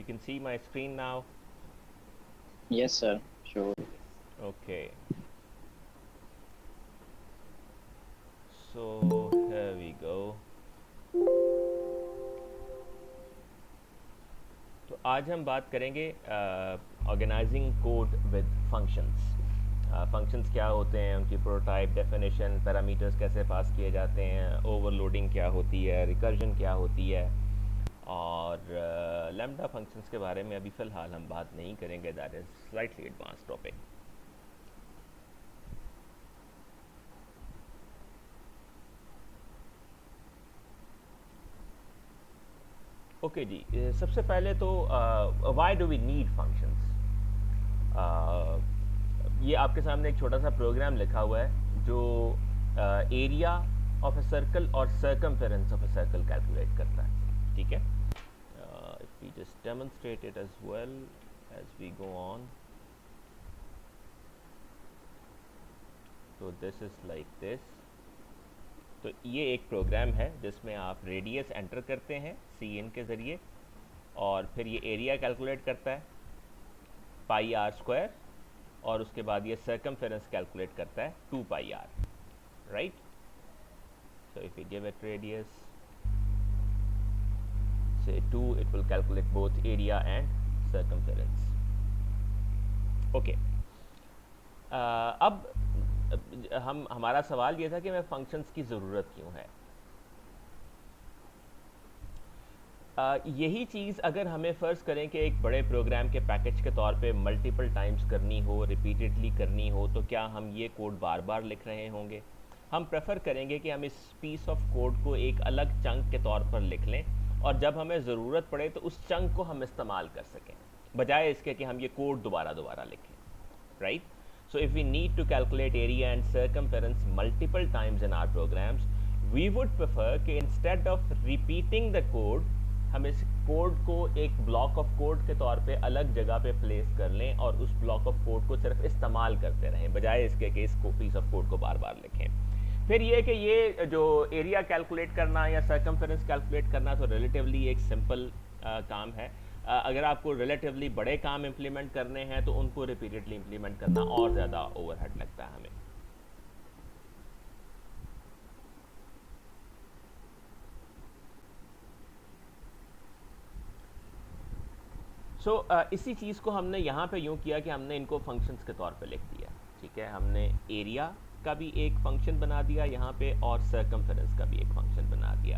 can see my screen now. Yes, sir. Sure. Okay. So here we go. तो आज हम बात करेंगे organising code with functions. Functions क्या होते हैं, उनकी प्रोटोटाइप, डेफिनेशन, पैरामीटर्स कैसे पास किए जाते हैं, ओवरलोडिंग क्या होती है, रिकर्जन क्या होती है, और लैम्डा फंक्शंस के बारे में अभी फ़िलहाल हम बात नहीं करेंगे, that is slightly advance topic. Okay जी, सबसे पहले तो why do we need functions. ये आपके सामने एक छोटा सा प्रोग्राम लिखा हुआ है जो एरिया ऑफ अ सर्कल और circumference of a circle calculate करता है, ठीक है। If we just demonstrate it as well as we go on, तो दिस इज लाइक दिस। तो ये एक प्रोग्राम है जिसमें आप रेडियस एंटर करते हैं सी इन के ज़रिए, और फिर ये एरिया कैलकुलेट करता है पाई आर स्क्वायर, और उसके बाद ये सर्कमफेरेंस कैलकुलेट करता है 2 pi r, right. So if we give it radius, say 2, it will calculate both area and circumference. Okay. अब हमारा सवाल ये था कि हमें फंक्शंस की ज़रूरत क्यों है। यही चीज़ अगर हमें फ़र्ज़ करें कि एक बड़े प्रोग्राम के पैकेज के तौर पे मल्टीपल टाइम्स करनी हो, रिपीटेडली करनी हो, तो क्या हम ये कोड बार बार लिख रहे होंगे। हम प्रेफर करेंगे कि हम इस पीस ऑफ कोड को एक अलग चंक के तौर पर लिख लें, और जब हमें ज़रूरत पड़े तो उस चंक को हम इस्तेमाल कर सकें, बजाय इसके कि हम ये कोड दोबारा दोबारा लिखें, right. So if we need to calculate area and circumference multiple times in our programs, we would prefer कि instead of repeating the code, हम इस कोड को एक ब्लॉक ऑफ कोड के तौर पे अलग जगह पे प्लेस कर लें और उस ब्लॉक ऑफ कोड को सिर्फ इस्तेमाल करते रहें, बजाय इसके कि इस पीस ऑफ कोड को बार बार लिखें। फिर ये कि ये जो एरिया कैलकुलेट करना या सर्कमफेरेंस कैलकुलेट करना तो रिलेटिवली एक सिंपल काम है। अगर आपको रिलेटिवली बड़े काम इम्प्लीमेंट करने हैं तो उनको रिपीटेडली इम्प्लीमेंट करना और ज़्यादा ओवरहेड लगता है हमें। इसी चीज़ को हमने यहाँ पे यूँ किया कि हमने इनको फंक्शंस के तौर पे लिख दिया, ठीक है। हमने एरिया का भी एक फंक्शन बना दिया यहाँ पे, और सर्कमफेरेंस का भी एक फंक्शन बना दिया।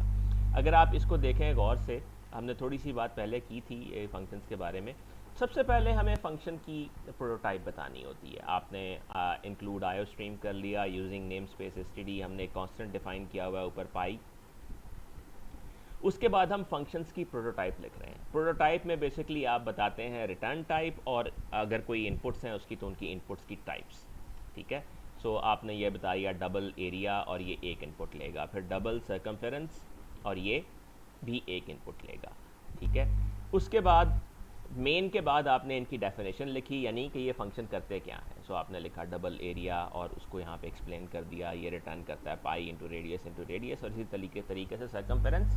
अगर आप इसको देखें गौर से, हमने थोड़ी सी बात पहले की थी ये फंक्शंस के बारे में। सबसे पहले हमें फंक्शन की प्रोटोटाइप बतानी होती है। आपने इंक्लूड आयो स्ट्रीम कर लिया, यूजिंग नेम स्पेस एसटीडी, हमने कांस्टेंट डिफाइन किया हुआ है ऊपर पाई। उसके बाद हम फंक्शंस की प्रोटोटाइप लिख रहे हैं। प्रोटोटाइप में बेसिकली आप बताते हैं रिटर्न टाइप, और अगर कोई इनपुट्स हैं उसकी तो उनकी इनपुट्स की टाइप्स, ठीक है। आपने ये बताया डबल एरिया और ये एक इनपुट लेगा, फिर डबल सर्कमफेरेंस और ये भी एक इनपुट लेगा, ठीक है। उसके बाद मेन के बाद आपने इनकी डेफिनेशन लिखी, यानी कि ये फंक्शन करते क्या हैं। आपने लिखा डबल एरिया और उसको यहाँ पे एक्सप्लेन कर दिया, ये रिटर्न करता है पाई इंटू रेडियस, और इसी तरीके से सर्कमफेरेंस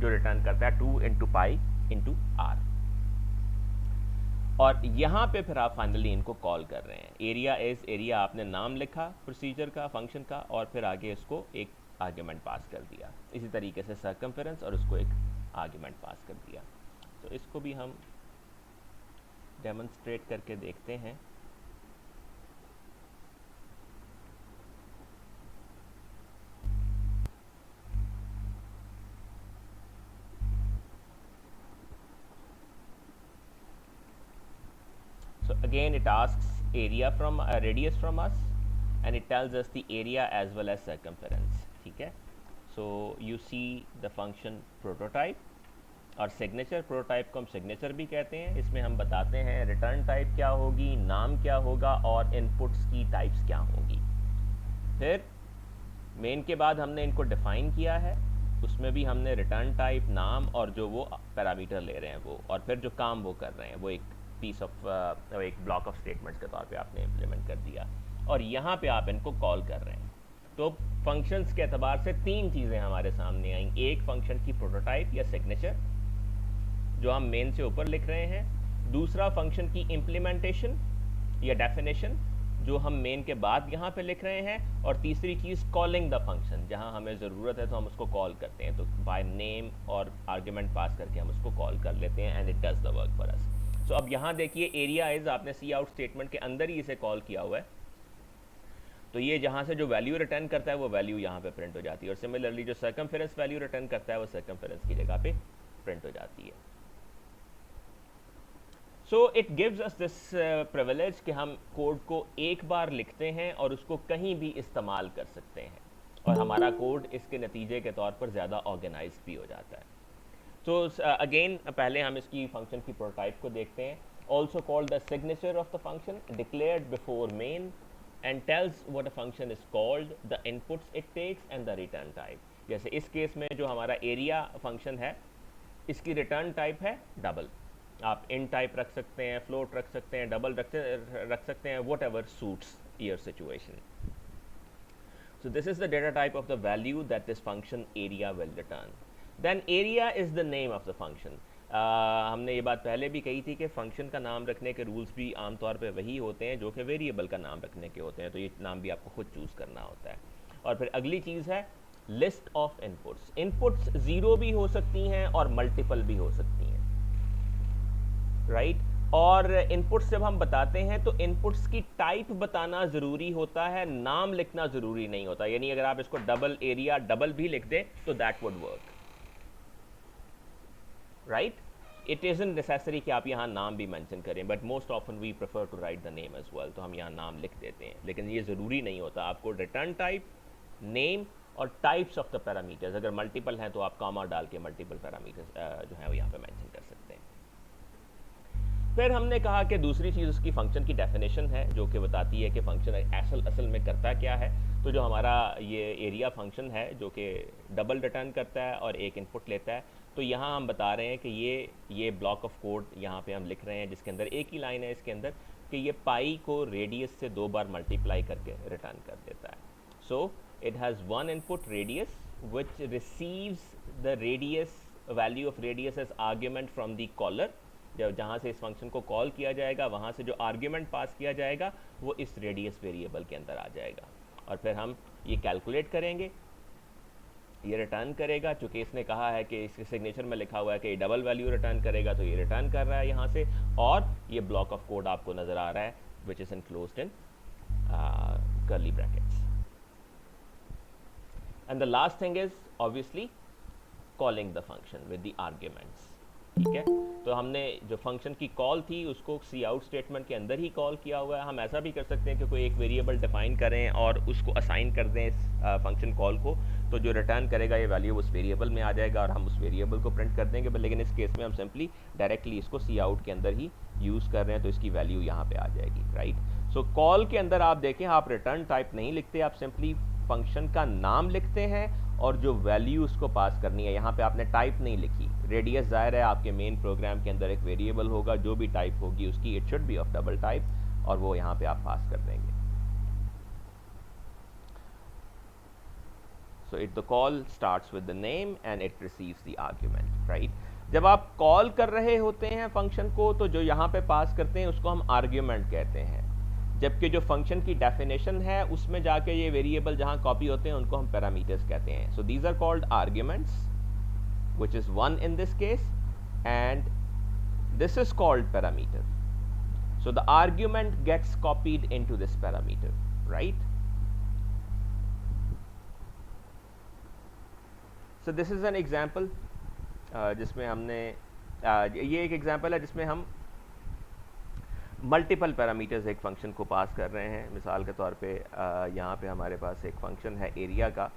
जो रिटर्न करता है 2 इंटू पाई इंटू आर। और यहाँ पे फिर आप फाइनली इनको कॉल कर रहे हैं। एरिया आपने नाम लिखा प्रोसीजर का, फंक्शन का, और फिर आगे इसको एक आर्ग्यूमेंट पास कर दिया। इसी तरीके से सर्कमफेरेंस और उसको एक आर्ग्यूमेंट पास कर दिया। तो इसको भी हम डेमोन्स्ट्रेट करके देखते हैं। So again it asks area from radius from us, and it tells us the area as well as circumference, ठीक है। So you see the function prototype और सिग्नेचर। प्रोटोटाइप को हम सिग्नेचर भी कहते हैं। इसमें हम बताते हैं रिटर्न टाइप क्या होगी, नाम क्या होगा, और इनपुट्स की टाइप्स क्या होगी। फिर मेन के बाद हमने इनको डिफाइन किया है, उसमें भी हमने रिटर्न टाइप, नाम, और जो वो पैरामीटर ले रहे हैं वो, और फिर जो काम वो कर रहे हैं वो एक पीस ऑफ एक ब्लॉक ऑफ स्टेटमेंट्स के तौर पे आपने इम्प्लीमेंट कर दिया, और यहाँ पे आप इनको कॉल कर रहे हैं। तो फंक्शंस के अतबार से तीन चीज़ें हमारे सामने आई। एक फंक्शन की प्रोटोटाइप या सिग्नेचर, जो हम मेन से ऊपर लिख रहे हैं, दूसरा फंक्शन की इम्प्लीमेंटेशन या डेफिनेशन जो हम मेन के बाद यहाँ पे लिख रहे हैं, और तीसरी चीज़ कॉलिंग द फंक्शन, जहाँ हमें ज़रूरत है तो हम उसको कॉल करते हैं, तो बाय नेम और आर्ग्यूमेंट पास करके हम उसको कॉल कर लेते हैं and it does the work for us. So अब यहाँ देखिए एरिया इज, आपने सी आउट स्टेटमेंट के अंदर ही इसे कॉल किया हुआ है, तो ये जहाँ से जो वैल्यू रिटर्न करता है वो वैल्यू यहाँ पे प्रिंट हो जाती है, और सिमिलरली जो सर्कमफेरेंस वैल्यू रिटर्न करता है वो सर्कमफेरेंस की जगह पे प्रिंट हो जाती है। So it gives us this privilege कि हम कोड को एक बार लिखते हैं और उसको कहीं भी इस्तेमाल कर सकते हैं, और हमारा कोड इसके नतीजे के तौर पर ज़्यादा ऑर्गेनाइज भी हो जाता है। तो अगेन पहले हम इसकी फंक्शन की प्रोटाइप को देखते हैं। Also called the signature of the function, declared before main and tells what a function is called, the inputs it takes and the return type. जैसे इस केस में जो हमारा एरिया फंक्शन है, इसकी रिटर्न टाइप है डबल। आप इन type रख सकते हैं, फ्लोट रख सकते हैं, डबल रख सकते हैं, what ever suits your situation. So this is the data type of the value that this function area will return. Then area is the name of the function. हमने ये बात पहले भी कही थी कि फंक्शन का नाम रखने के रूल्स भी आमतौर पे वही होते हैं जो कि वेरिएबल का नाम रखने के होते हैं, तो ये नाम भी आपको खुद चूज़ करना होता है। और फिर अगली चीज़ है list of inputs. Inputs zero भी हो सकती हैं और मल्टीपल भी हो सकती हैं, राइट। और इनपुट्स जब हम बताते हैं तो इनपुट्स की टाइप बताना ज़रूरी होता है, नाम लिखना ज़रूरी नहीं होता। यानी अगर आप इसको डबल एरिया डबल भी लिख दें तो that would work, right. It isn't necessary कि आप यहाँ नाम भी मेंशन करें, but most often we prefer to write the name as well, तो हम यहाँ नाम लिख देते हैं, लेकिन ये ज़रूरी नहीं होता। आपको रिटर्न टाइप, नेम और टाइप्स ऑफ द पैरामीटर्स, अगर मल्टीपल हैं तो आप कॉमा डाल के मल्टीपल पैरामीटर्स जो है वो यहाँ पे मेंशन कर सकते हैं। फिर हमने कहा कि दूसरी चीज़ उसकी फंक्शन की डेफिनेशन है, जो कि बताती है कि फंक्शन असल में करता क्या है। तो जो हमारा ये एरिया फंक्शन है जो कि डबल रिटर्न करता है और एक इनपुट लेता है, तो यहाँ हम बता रहे हैं कि ये ब्लॉक ऑफ कोड यहाँ पे हम लिख रहे हैं जिसके अंदर एक ही लाइन है इसके अंदर कि ये पाई को रेडियस से 2 बार मल्टीप्लाई करके रिटर्न कर देता है। So it has one input radius which receives the radius value of radius as argument from the caller. जब जहाँ से इस फंक्शन को कॉल किया जाएगा वहाँ से जो आर्ग्यूमेंट पास किया जाएगा वो इस रेडियस वेरिएबल के अंदर आ जाएगा, और फिर हम ये कैलकुलेट करेंगे, ये रिटर्न करेगा। चूँकि इसने कहा है कि इसके सिग्नेचर में लिखा हुआ है कि डबल वैल्यू रिटर्न करेगा, तो ये रिटर्न कर रहा है यहाँ से, और ये ब्लॉक ऑफ कोड आपको नज़र आ रहा है which is enclosed in curly brackets. And the last thing is obviously calling the function with the arguments, ठीक है। तो हमने जो फंक्शन की कॉल थी उसको सी आउट स्टेटमेंट के अंदर ही कॉल किया हुआ है। हम ऐसा भी कर सकते हैं कि कोई एक वेरिएबल डिफाइन करें और उसको असाइन कर दें इस फंक्शन कॉल को, तो जो रिटर्न करेगा ये वैल्यू उस वेरिएबल में आ जाएगा और हम उस वेरिएबल को प्रिंट कर देंगे। लेकिन इस केस में हम सिंपली डायरेक्टली इसको सी आउट के अंदर ही यूज़ कर रहे हैं, तो इसकी वैल्यू यहाँ पे आ जाएगी, राइट। सो कॉल के अंदर आप देखें, आप रिटर्न टाइप नहीं लिखते, आप सिंपली फंक्शन का नाम लिखते हैं और जो वैल्यू उसको पास करनी है, यहाँ पे आपने टाइप नहीं लिखी। रेडियस जाहिर है आपके मेन प्रोग्राम के अंदर एक वेरिएबल होगा, जो भी टाइप होगी उसकी it should be of double type, और वो यहाँ पे आप पास कर देंगे। So it the call starts with the name and it receives the argument, right. जब आप कॉल कर रहे होते हैं फंक्शन को, तो जो यहाँ पे पास करते हैं उसको हम आर्ग्यूमेंट कहते हैं, जबकि जो फंक्शन की डेफिनेशन है उसमें जाके ये वेरिएबल जहाँ कॉपी होते हैं उनको हम पैरामीटर्स कहते हैं। So these are called arguments which is 1 in this case, and this is called parameter. So the argument gets copied into this parameter, right? So this is an example जिसमें हमने ये एक एग्जाम्पल है जिसमें हम multiple parameters एक function को पास कर रहे हैं। मिसाल के तौर पे यहाँ पे हमारे पास एक फंक्शन है एरिया का,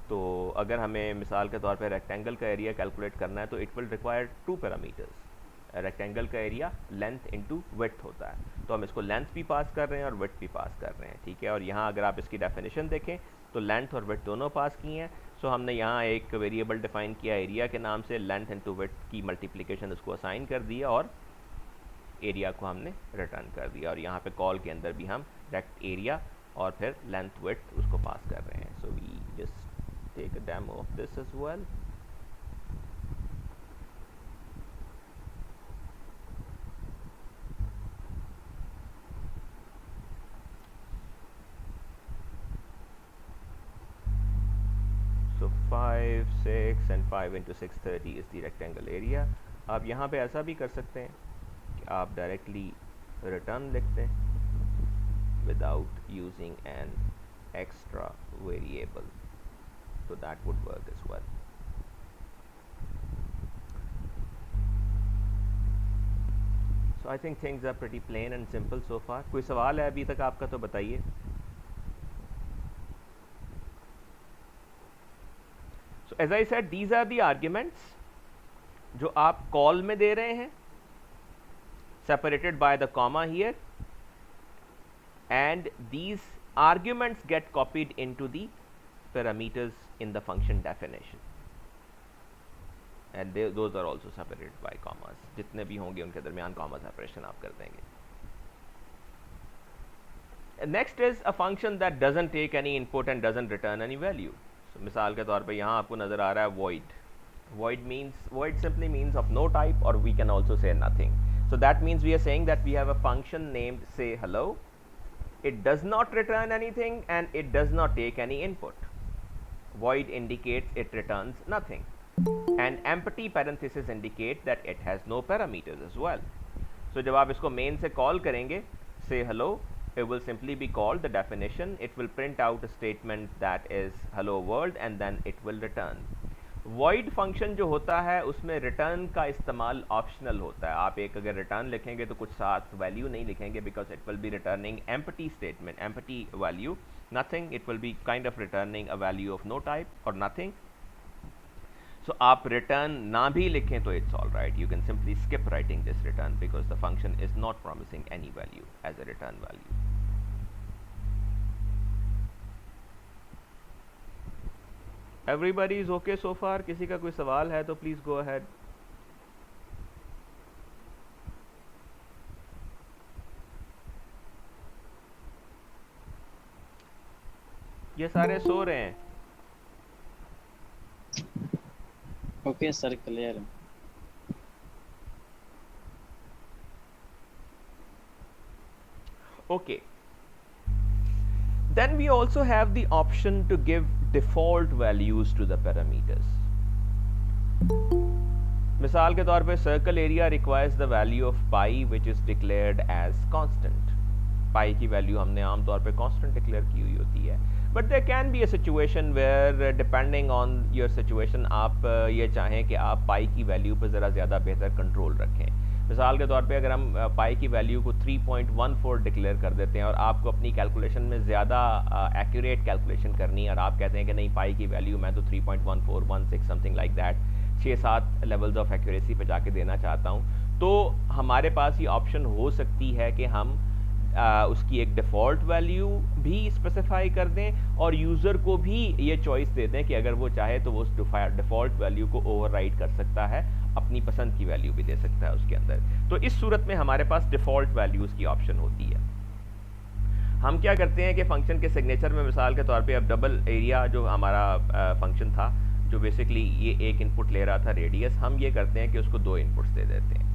तो अगर हमें मिसाल के तौर पे रेक्टेंगल का एरिया कैलकुलेट करना है तो it will require 2 parameters. Rectangle का एरिया लेंथ इनटू विड्थ होता है, तो हम इसको लेंथ भी पास कर रहे हैं और विड्थ भी पास कर रहे हैं, ठीक है। और यहाँ अगर आप इसकी डेफिनेशन देखें तो लेंथ और विड्थ दोनों पास की हैं। सो हमने यहाँ एक वेरिएबल डिफाइन किया एरिया के नाम से, लेंथ इनटू विड्थ की मल्टीप्लिकेशन उसको असाइन कर दिया और एरिया को हमने रिटर्न कर दिया। और यहाँ पे कॉल के अंदर भी हम रेक्ट एरिया और फिर लेंथ विड्थ उसको पास कर रहे हैं। So we just take a demo of this as well. So 5, 6 and 5 into 6, 30 is the rectangle area. आप यहाँ पे ऐसा भी कर सकते हैं कि आप directly return लिखते हैं without using an extra variable. So that would work as well. So I think things are pretty plain and simple so far. कोई सवाल है अभी तक आपका तो बताइए. So as I said, these are the arguments जो आप कॉल में दे रहे हैं, separated by the comma here, and these arguments get copied into the parameters in the function definition, and those are also separated by commas. जितने भी होंगे उनके दरमियान comma separation आप कर देंगे. And next is a function that doesn't take any input and doesn't return any value. So मिसाल के तौर पे यहाँ आपको नज़र आ रहा है void. Void simply means of no type, or we can also say nothing. So that means we are saying that we have a function named say hello. It does not return anything and it does not take any input. Void indicates it returns nothing, and empty parenthesis indicate that it has no parameters as well. So जब आप इसको main से call करेंगे, say hello, it will simply be called the definition. It will print out a statement that is hello world and then it will return. Void function जो होता है उसमें return का इस्तेमाल optional होता है. आप एक अगर return लिखेंगे तो कुछ साथ value नहीं लिखेंगे, because it will be returning empty statement, empty value, nothing. It will be kind of returning a value of no type or nothing. So आप return ना भी लिखें तो it's all right. You can simply skip writing this return because the function is not promising any value as a return value. Everybody is okay so far? किसी का कोई सवाल है तो please go ahead. ये सारे सो रहे हैं. ओके सर, क्लियर है. Okay. Then we also have the option to give default values to the parameters. मिसाल के तौर पे circle area requires the value of pi which is declared as constant. Pi की value हमने आम तौर पे constant declare की हुई होती है. But there can be a situation where depending on your situation आप ये चाहें कि आप pi की value पे ज़रा ज़्यादा बेहतर control रखें. मिसाल के तौर पे अगर हम पाई की वैल्यू को 3.14 डिक्लेयर कर देते हैं और आपको अपनी कैलकुलेशन में ज़्यादा एक्यूरेट कैलकुलेशन करनी है और आप कहते हैं कि नहीं पाई की वैल्यू मैं तो 3.1416 something like that 6-7 levels of accuracy पे जाके देना चाहता हूँ, तो हमारे पास ये ऑप्शन हो सकती है कि हम उसकी एक डिफ़ॉल्ट वैल्यू भी स्पेसिफाई कर दें और यूज़र को भी ये चॉइस दे दें कि अगर वो चाहे तो वो उस डिफ़ॉल्ट वैल्यू को ओवरराइड कर सकता है, अपनी पसंद की वैल्यू भी दे सकता है उसके अंदर. तो इस सूरत में हमारे पास डिफ़ॉल्ट वैल्यूज़ की ऑप्शन होती है. हम क्या करते हैं कि फंक्शन के सिग्नेचर में मिसाल के तौर पे अब डबल एरिया जो हमारा फंक्शन था जो बेसिकली ये एक इनपुट ले रहा था रेडियस, हम ये करते हैं कि उसको 2 इनपुट्स दे देते हैं.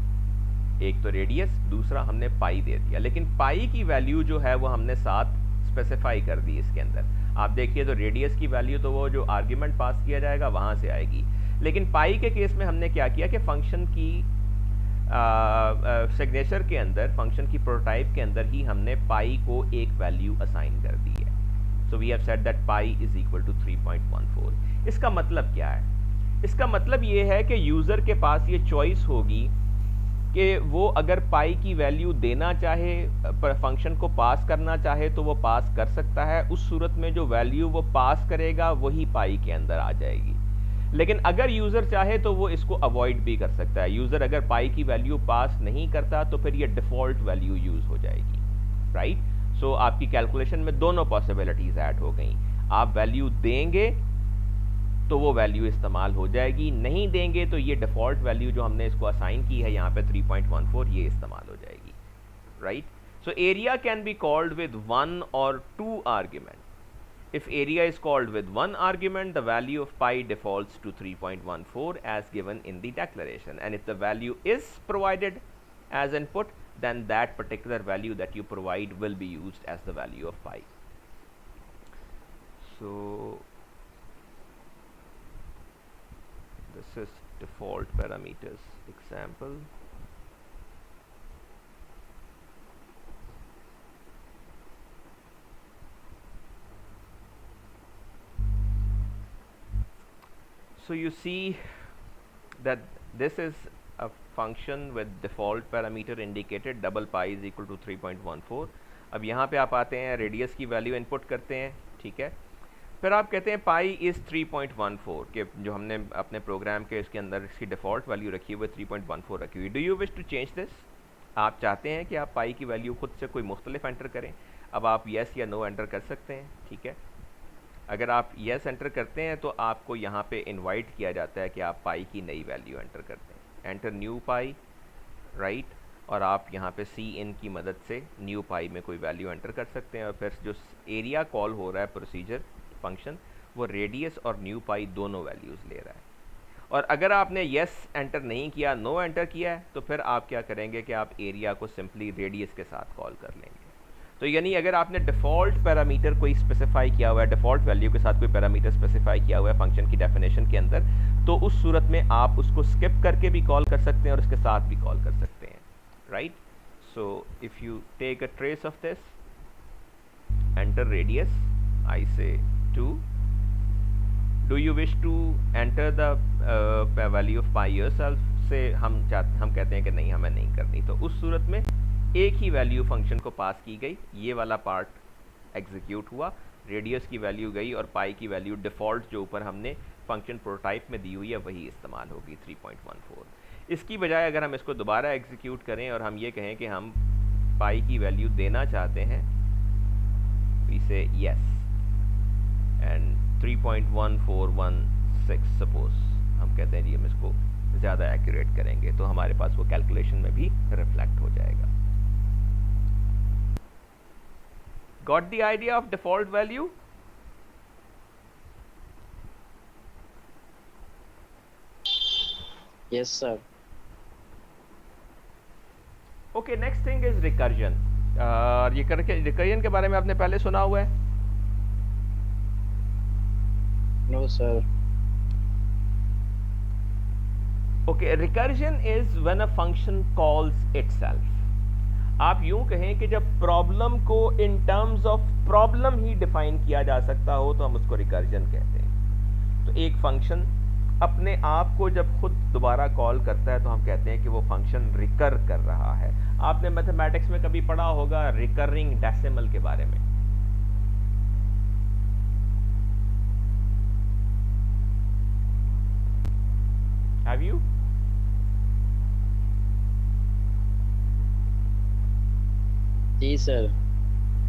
एक तो रेडियस, दूसरा हमने पाई दे दिया, लेकिन पाई की वैल्यू जो है वो हमने साथ स्पेसिफाई कर दी इसके अंदर. आप देखिए तो रेडियस की वैल्यू तो वो जो आर्ग्यूमेंट पास किया जाएगा वहाँ से आएगी, लेकिन पाई के केस में हमने क्या किया कि फंक्शन की सिग्नेचर के अंदर, फंक्शन की प्रोटोटाइप के अंदर ही हमने पाई को एक वैल्यू असाइन कर दी है. So we have said that pi is equal to 3.14. इसका मतलब क्या है? इसका मतलब ये है कि यूज़र के पास ये चॉइस होगी कि वो अगर पाई की वैल्यू देना चाहे, फंक्शन को पास करना चाहे तो वो पास कर सकता है. उस सूरत में जो वैल्यू वो पास करेगा वही पाई के अंदर आ जाएगी. लेकिन अगर यूज़र चाहे तो वो इसको अवॉइड भी कर सकता है. यूज़र अगर पाई की वैल्यू पास नहीं करता तो फिर ये डिफ़ॉल्ट वैल्यू यूज़ हो जाएगी, राइट. सो आपकी कैलकुलेशन में दोनों पॉसिबिलिटीज़ ऐड हो गई. आप वैल्यू देंगे तो वो वैल्यू इस्तेमाल हो जाएगी, नहीं देंगे तो ये डिफ़ॉल्ट वैल्यू जो हमने इसको असाइन की है यहाँ पे 3.14 ये इस्तेमाल हो जाएगी, right. So area can be called with 1 or 2 argument. If area is called with 1 argument, the value of pi defaults to 3.14 as given in the declaration, and if the value is provided as input, then that particular value that you provide will be used as the value of pi. So access default parameters example. So you see that this is a function with default parameter indicated double pi is equal to 3.14. अब यहाँ पे आप आते हैं, radius की value input करते हैं, ठीक है, फिर आप कहते हैं पाई इज़ 3.14 के जो हमने अपने प्रोग्राम के इसके अंदर इसकी डिफ़ॉल्ट वैल्यू रखी हुई 3.14 रखी हुई. Do you wish to change this? आप चाहते हैं कि आप पाई की वैल्यू खुद से कोई मुख्तलिफ एंटर करें. अब आप येस या नो एंटर कर सकते हैं, ठीक है. अगर आप येस एंटर करते हैं तो आपको यहाँ पे इनवाइट किया जाता है कि आप पाई की नई वैल्यू एंटर करते हैं. एंटर न्यू पाई, राइट, और आप यहाँ पे सी इन की मदद से न्यू पाई में कोई वैल्यू एंटर कर सकते हैं. और फिर जो एरिया कॉल हो रहा है प्रोसीजर फंक्शन, वो रेडियस और न्यू पाई दोनों वैल्यूज़ ले रहा है. और अगर आपने येस एंटर नहीं किया, नो एंटर किया है, तो फिर आप क्या करेंगे कि आप एरिया को सिंपली रेडियस के साथ कॉल कर लेंगे. तो यानी अगर आपने डिफ़ॉल्ट पैरामीटर कोई स्पेसिफाई किया हुआ है, डिफ़ॉल्ट वैल्यू के साथ कोई पैरामीटर स्पेसिफाई किया हुआ है फंक्शन की डेफिनेशन के अंदर, तो उस सूरत में आप उसको स्किप करके भी कॉल कर सकते हैं और उसके साथ भी कॉल कर सकते हैं, right. So if you take a trace of this, enter radius, I say 2. Do you wish to enter the value of pi yourself? से हम कहते हैं कि नहीं, हमें नहीं करनी. तो उस सूरत में एक ही वैल्यू फंक्शन को पास की गई, ये वाला पार्ट एग्जीक्यूट हुआ, रेडियस की वैल्यू गई और पाई की वैल्यू डिफ़ॉल्ट जो ऊपर हमने फंक्शन प्रोटोटाइप में दी हुई है वही इस्तेमाल होगी 3.14. इसकी बजाय अगर हम इसको दोबारा एग्जीक्यूट करें और हम ये कहें कि हम पाई की वैल्यू देना चाहते हैं, वी से यस एंड 3.1416 सपोज हम कहते हैं जी हम इसको ज़्यादा एक्यूरेट करेंगे, तो हमारे पास वो कैलकुलेशन में भी रिफ्लेक्ट हो जाएगा. Got the idea of default value? Yes, sir. Okay, next thing is recursion. ये करके recursion के बारे में आपने पहले सुना हुआ है? No, sir. Okay, recursion is when a function calls itself. आप यूं कहें कि जब प्रॉब्लम को in terms of problem he define किया जा सकता हो तो हम उसको रिकर्जन कहते हैं. तो एक फंक्शन अपने आप को जब खुद दोबारा कॉल करता है तो हम कहते हैं कि वो फंक्शन रिकर कर रहा है. आपने मैथमेटिक्स में कभी पढ़ा होगा रिकरिंग डेसिमल के बारे में. Have you? जी सर.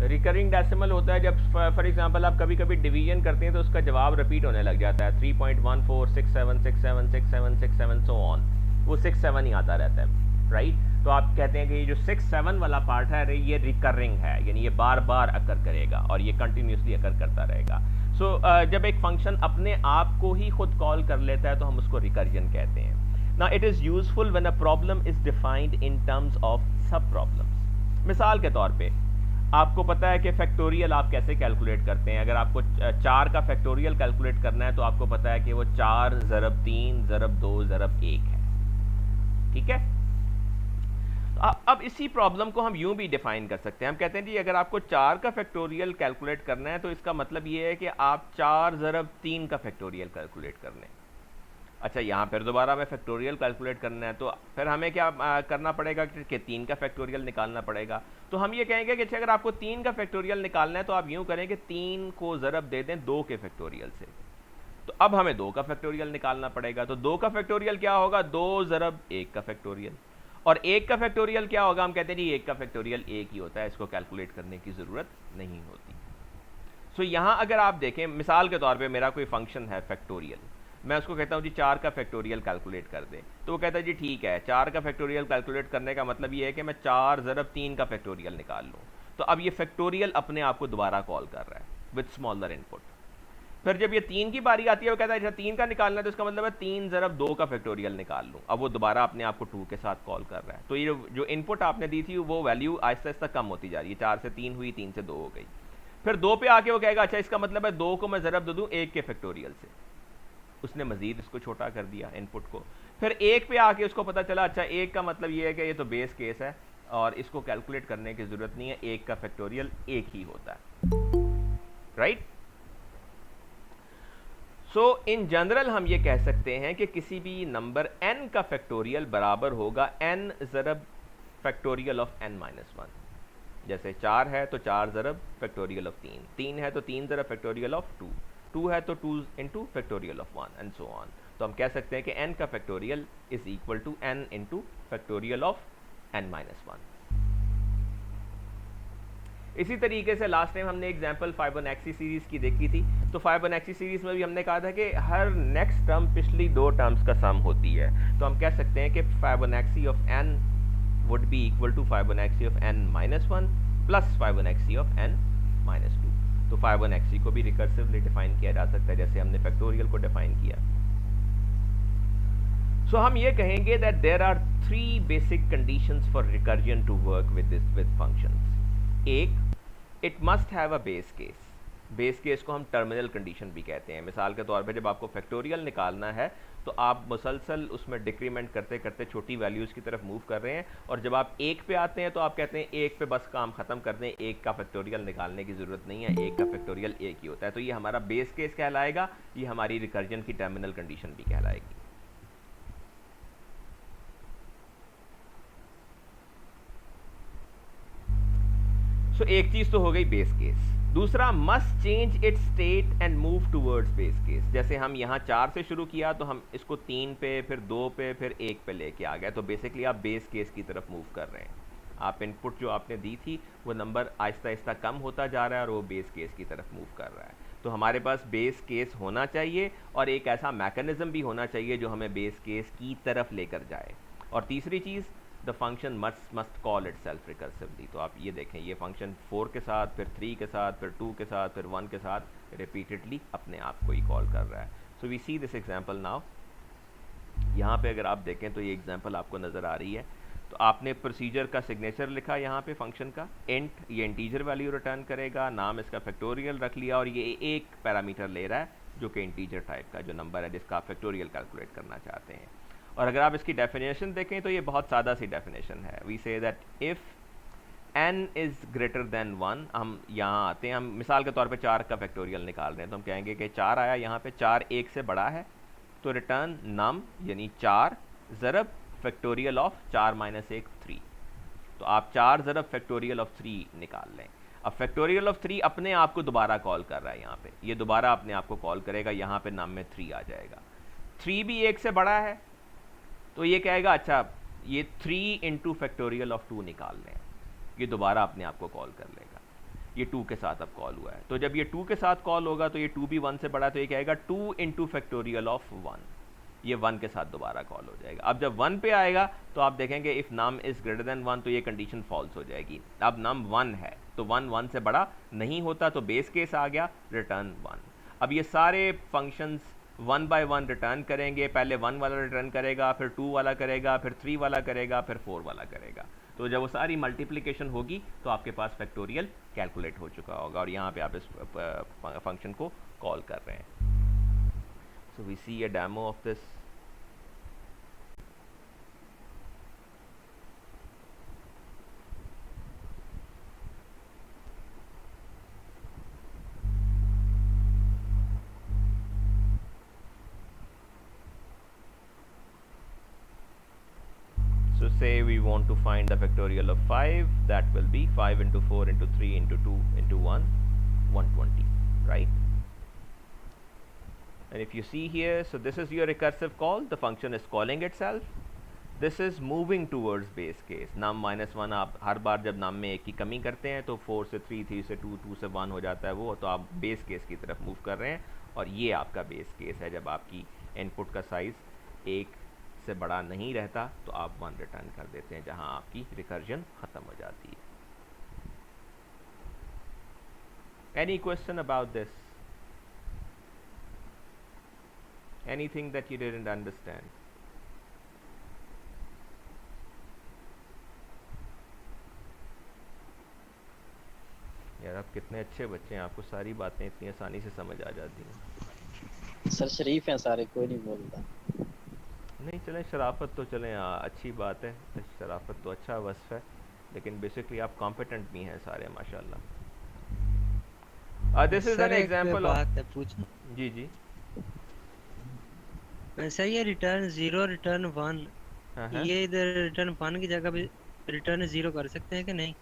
रिकरिंग डेसिमल होता है जब फॉर एग्जांपल आप कभी कभी डिवीजन करते हैं तो उसका जवाब रिपीट होने लग जाता है. 3.1467676767 सो ऑन, वो 67 ही आता रहता है, राइट. तो आप कहते हैं कि ये जो 67 वाला पार्ट है ये रिकरिंग है, यानी ये बार बार अकर करेगा और ये कंटिन्यूसली अकर करता रहेगा. सो जब एक फंक्शन अपने आप को ही खुद कॉल कर लेता है तो हम उसको रिकर्जन कहते हैं. Now it is useful when a problem is defined in terms of सब प्रॉब्लम्स. मिसाल के तौर पे आपको पता है कि फैक्टोरियल आप कैसे कैलकुलेट करते हैं. अगर आपको 4 का फैक्टोरियल कैलकुलेट करना है तो आपको पता है कि वो 4 ज़रब 3 ज़रब 2 ज़रब 1 है, ठीक है. अब इसी प्रॉब्लम को हम यूं भी डिफाइन कर सकते हैं. हम कहते हैं जी अगर आपको 4 का फैक्टोरियल कैलकुलेट करना है तो इसका मतलब ये है कि आप 4 ज़रब 3 का फैक्टोरियल कैलकुलेट करना है. अच्छा, यहाँ फिर दोबारा हमें फैक्टोरियल कैलकुलेट करना है तो फिर हमें क्या करना पड़ेगा कि 3 का फैक्टोरियल निकालना पड़ेगा. तो हम ये कहेंगे कि अच्छा अगर आपको 3 का फैक्टोरियल निकालना है तो आप यूँ करें कि 3 को ज़रब दे दें 2 के फैक्टोरियल से. तो अब हमें 2 का फैक्टोरियल निकालना पड़ेगा. तो 2 का फैक्टोरियल क्या होगा? 2 ज़रब 1 का फैक्टोरियल. और 1 का फैक्टोरियल क्या होगा? हम कहते हैं जी 1 का फैक्टोरियल 1 ही होता है, इसको कैलकुलेट करने की ज़रूरत नहीं होती. सो यहाँ अगर आप देखें, मिसाल के तौर पे मेरा कोई फंक्शन है फैक्टोरियल, मैं उसको कहता हूँ जी 4 का फैक्टोरियल कैलकुलेट कर दे. तो वो कहता है जी ठीक है, 4 का फैक्टोरियल कैलकुलेट करने का मतलब ये है कि मैं 4 ज़रब 3 का फैक्टोरियल निकाल लूँ. तो अब ये फैक्टोरियल अपने आप को दोबारा कॉल कर रहा है विद स्मॉलर इनपुट. फिर जब ये 3 की बारी आती है वो कहता है अच्छा 3 का निकालना है तो इसका मतलब है 3 ज़रब 2 का फैक्टोरियल निकाल लूँ. अब वो दोबारा अपने आप को 2 के साथ कॉल कर रहा है. तो ये जो इनपुट आपने दी थी वो वैल्यू आहिस्ता आहिस्ता कम होती जा रही है. 4 से 3 हुई, 3 से 2 हो गई. फिर 2 पे आके वो कहेगा अच्छा इसका मतलब है 2 को मैं ज़रब दे दूँ 1 के फैक्टोरियल से. उसने मज़ीद इसको छोटा कर दिया इनपुट को। फिर एक पे आके उसको पता चला अच्छा एक का मतलब ये है कि ये तो बेस केस है और इसको कैलकुलेट करने की ज़रूरत नहीं है, एक का फैक्टोरियल एक ही होता है, राइट। सो इन जनरल हम ये कह सकते हैं कि किसी भी नंबर n का फैक्टोरियल बराबर होगा n ज़रब factorial of n minus one. जैसे 4 है तो 4 ज़रब फैक्टोरियल ऑफ 3, 3 है तो 3 ज़रब फैक्टोरियल ऑफ 2, 2 है तो 2 into factorial of 1 and so on. तो हम कह सकते हैं कि n का factorial is equal to n into factorial of n minus one. इसी तरीके से लास्ट टाइम हमने एग्जांपल फाइबोनैक्सी सीरीज की देखी थी। तो फाइबोनैक्सी सीरीज में भी हमने कहा था कि हर नेक्स्ट टर्म पिछली दो टर्म्स का सम होती है। तो हम कह सकते हैं कि Fibonacci of n would be equal to Fibonacci of n minus one plus Fibonacci of n minus two. तो फाइबोनैक्सी को भी रिकर्सिवली डिफाइन किया जा सकता है जैसे हमने फैक्टोरियल को डिफाइन किया। सो हम ये कहेंगे that there are 3 basic conditions for recursion to work with functions. एक, it must have a base case. Base case को हम टर्मिनल कंडीशन भी कहते हैं। मिसाल के तौर पे जब आपको फैक्टोरियल निकालना है तो आप मुसलसल उसमें डिक्रीमेंट करते करते छोटी वैल्यूज़ की तरफ मूव कर रहे हैं, और जब आप एक पे आते हैं तो आप कहते हैं एक पे बस काम ख़त्म कर दें, एक का फैक्टोरियल निकालने की ज़रूरत नहीं है, एक का फैक्टोरियल एक ही होता है। तो ये हमारा बेस केस कहलाएगा, ये हमारी रिकर्जन की टर्मिनल कंडीशन भी कहलाएगी। सो एक चीज तो हो गई बेस केस। दूसरा, must change it's state and move towards base case. जैसे हम यहाँ 4 से शुरू किया तो हम इसको 3 पे, फिर 2 पे, फिर 1 पे लेके आ गए। तो बेसिकली आप बेस केस की तरफ मूव कर रहे हैं। आप इनपुट जो आपने दी थी वो नंबर आहिस्ता आहिस्ता कम होता जा रहा है और वो बेस केस की तरफ मूव कर रहा है। तो हमारे पास बेस केस होना चाहिए और एक ऐसा मैकेनिज्म भी होना चाहिए जो हमें बेस केस की तरफ लेकर जाए। और तीसरी चीज़, the function must call itself recursively. तो आप ये देखें, ये फंक्शन 4 के साथ, फिर 3 के साथ, फिर 2 के साथ, फिर 1 के साथ रिपीटेडली अपने आप को ही कॉल कर रहा है। So we see this example now. यहाँ पे अगर आप देखें तो ये एग्जांपल आपको नज़र आ रही है। तो आपने प्रोसीजर का सिग्नेचर लिखा यहाँ पे फंक्शन का, इंट, ये इंटीजर वैल्यू रिटर्न करेगा, नाम इसका फैक्टोरियल रख लिया, और ये एक पैरामीटर ले रहा है जो कि इंटीजर टाइप का जो नंबर है जिसका आप फैक्टोरियल कैलकुलेट करना चाहते हैं। और अगर आप इसकी डेफिनेशन देखें तो ये बहुत सादा सी डेफिनेशन है। We say that if n is greater than 1, हम यहाँ आते हैं, हम मिसाल के तौर पे 4 का फैक्टोरियल निकाल रहे हैं, तो हम कहेंगे कि 4 आया यहाँ पे, 4 1 से बड़ा है, तो रिटर्न नम यानी 4 ज़रब फैक्टोरियल ऑफ 4 माइनस 1 3। तो आप 4 ज़रब फैक्टोरियल ऑफ 3 निकाल लें। अब फैक्टोरियल ऑफ 3 अपने आप को दोबारा कॉल कर रहा है, यहाँ पे ये दोबारा अपने आप को कॉल करेगा, यहाँ पे नाम में 3 आ जाएगा। 3 भी 1 से बड़ा है तो ये कहेगा अच्छा ये 3 इंटू फैक्टोरियल ऑफ 2 निकाल लें, ये दोबारा अपने आप को कॉल कर लेगा। ये 2 के साथ अब कॉल हुआ है, तो जब ये 2 के साथ कॉल होगा तो ये 2 भी 1 से बड़ा, तो ये कहेगा 2 इंटू फैक्टोरियल ऑफ 1, ये 1 के साथ दोबारा कॉल हो जाएगा। अब जब 1 पे आएगा तो आप देखेंगे if num is greater than 1 तो ये कंडीशन फॉल्स हो जाएगी। अब नम 1 है तो 1 1 से बड़ा नहीं होता, तो बेस केस आ गया, रिटर्न 1। अब ये सारे फंक्शंस 1 बाय 1 रिटर्न करेंगे, पहले 1 वाला रिटर्न करेगा, फिर 2 वाला करेगा, फिर 3 वाला करेगा, फिर 4 वाला करेगा। तो जब वो सारी मल्टीप्लिकेशन होगी तो आपके पास फैक्टोरियल कैलकुलेट हो चुका होगा, और यहाँ पे आप इस फंक्शन को कॉल कर रहे हैं। So we see a demo of this. So say we want to find the factorial of 5, that will be 5 into 4 into 3 into 2 into 1, 120, right? And if you see here, so this is your recursive call, the function is calling itself. This is moving towards base case. num -1 आप हर बार जब num में एक की कमी करते हैं तो 4 से 3, 3 से 2, 2 से 1 हो जाता है वो, तो आप बेस केस की तरफ मूव कर रहे हैं, और ये आपका बेस केस है जब आपकी इनपुट का साइज़ 1 से बड़ा नहीं रहता तो आप 1 रिटर्न कर देते हैं, जहां आपकी रिकर्जन ख़त्म हो जाती है। Any question about this? Anything that you didn't understand? यार आप कितने अच्छे बच्चे हैं, आपको सारी बातें इतनी आसानी से समझ आ जाती हैं। सर शरीफ हैं सारे, कोई नहीं बोलता। नहीं चलें, शराफत तो चलें, अच्छी बात है, शराफत तो अच्छा वस्फ है, लेकिन बेसिकली आप कॉम्पिटेंट भी हैं सारे माशाल्लाह। दिस इज़ एन सर एक एग्जांपल ऑफ। बात है पूछना। जी जी। सर ये रिटर्न जीरो रिटर्न वन, हाँ हाँ। ये इधर रिटर्न वन की जगह पे रिटर्न जीरो कर सकते हैं कि नहीं?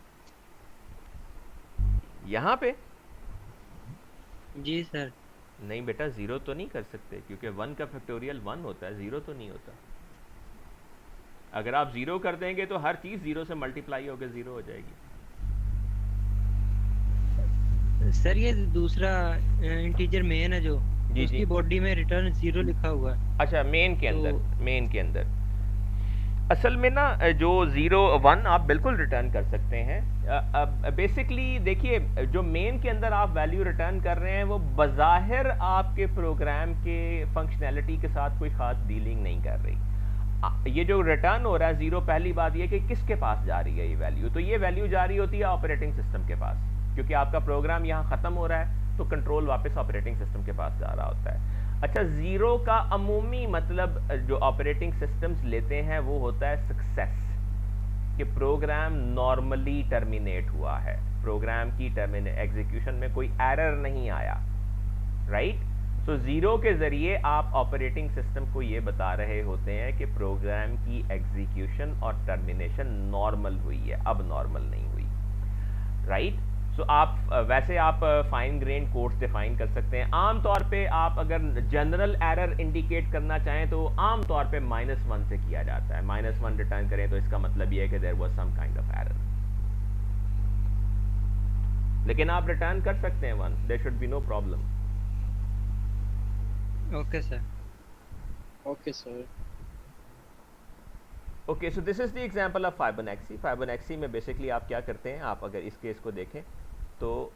यहाँ पे जी सर। नहीं बेटा, ज़ीरो तो नहीं कर सकते, क्योंकि वन का फैक्टोरियल वन होता है, ज़ीरो तो नहीं होता। अगर आप ज़ीरो कर देंगे तो हर चीज़ ज़ीरो से मल्टीप्लाई होकर ज़ीरो हो जाएगी। सर ये दूसरा इंटीजर मेन है जो, जी जी। उसकी बॉडी में रिटर्न जीरो लिखा हुआ है। अच्छा, मेन के अंदर, तो मेन के अंदर असल में ना जो ज़ीरो वन आप बिल्कुल रिटर्न कर सकते हैं। अब बेसिकली देखिए, जो मेन के अंदर आप वैल्यू रिटर्न कर रहे हैं वो बज़ाहिर आपके प्रोग्राम के फंक्शनैलिटी के साथ कोई ख़ास डीलिंग नहीं कर रही। ये जो रिटर्न हो रहा है ज़ीरो, पहली बात ये कि किसके पास जा रही है ये वैल्यू, तो ये वैल्यू जा रही होती है ऑपरेटिंग सिस्टम के पास, क्योंकि आपका प्रोग्राम यहाँ ख़त्म हो रहा है तो कंट्रोल वापस ऑपरेटिंग सिस्टम के पास जा रहा होता है। अच्छा, ज़ीरो का अमूमी मतलब जो ऑपरेटिंग सिस्टम्स लेते हैं वो होता है सक्सेस, कि प्रोग्राम नॉर्मली टर्मिनेट हुआ है, प्रोग्राम की एग्जीक्यूशन में कोई एरर नहीं आया, राइट। सो ज़ीरो के ज़रिए आप ऑपरेटिंग सिस्टम को ये बता रहे होते हैं कि प्रोग्राम की एग्जीक्यूशन और टर्मिनेशन नॉर्मल हुई है, अब नॉर्मल नहीं हुई, राइट। सो आप वैसे आप फाइन ग्रेन कोड्स डिफाइन कर सकते हैं। आम तौर पे आप अगर जनरल एरर इंडिकेट करना चाहें तो आम तौर पे -1 से किया जाता है। -1 रिटर्न करें तो इसका मतलब ये है कि there was some kind of error, लेकिन आप रिटर्न कर सकते हैं 1, there should be no problem. Okay sir. Okay sir. Okay, so this is the example of Fibonacci. Fibonacci में बेसिकली आप क्या करते हैं, आप अगर इस केस को देखें तो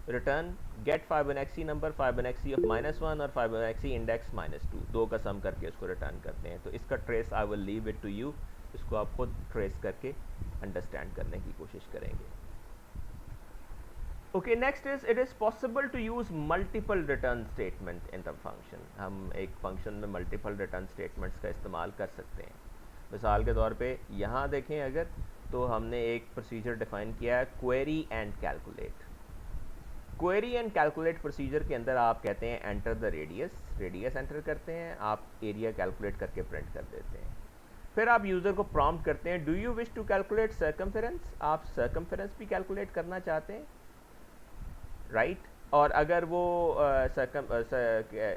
रिटर्न गेट फाइबोनेक्सी नंबर, फाइबोनेक्सी ऑफ -1 और फाइबोनेक्सी इंडेक्स -2, दो का सम करके इसको रिटर्न करते हैं। तो इसका trace I will leave it to you, इसको आप खुद ट्रेस करके अंडरस्टैंड करने की कोशिश करेंगे। Okay, next is it is possible to use multiple return statement in the function. हम एक फंक्शन में मल्टीपल रिटर्न स्टेटमेंट्स का इस्तेमाल कर सकते हैं। मिसाल के तौर पे यहाँ देखें अगर, तो हमने एक प्रोसीजर डिफाइन किया है, query and calculate. Query and calculate procedure के अंदर आप कहते हैं enter the radius, radius enter करते हैं, आप एरिया कैलकुलेट करके प्रिंट कर देते हैं। फिर आप यूज़र को प्रॉम्प्ट करते हैं, do you wish to calculate circumference, आप सर्कमफेरेंस भी कैलकुलेट करना चाहते हैं, राइट। और अगर वो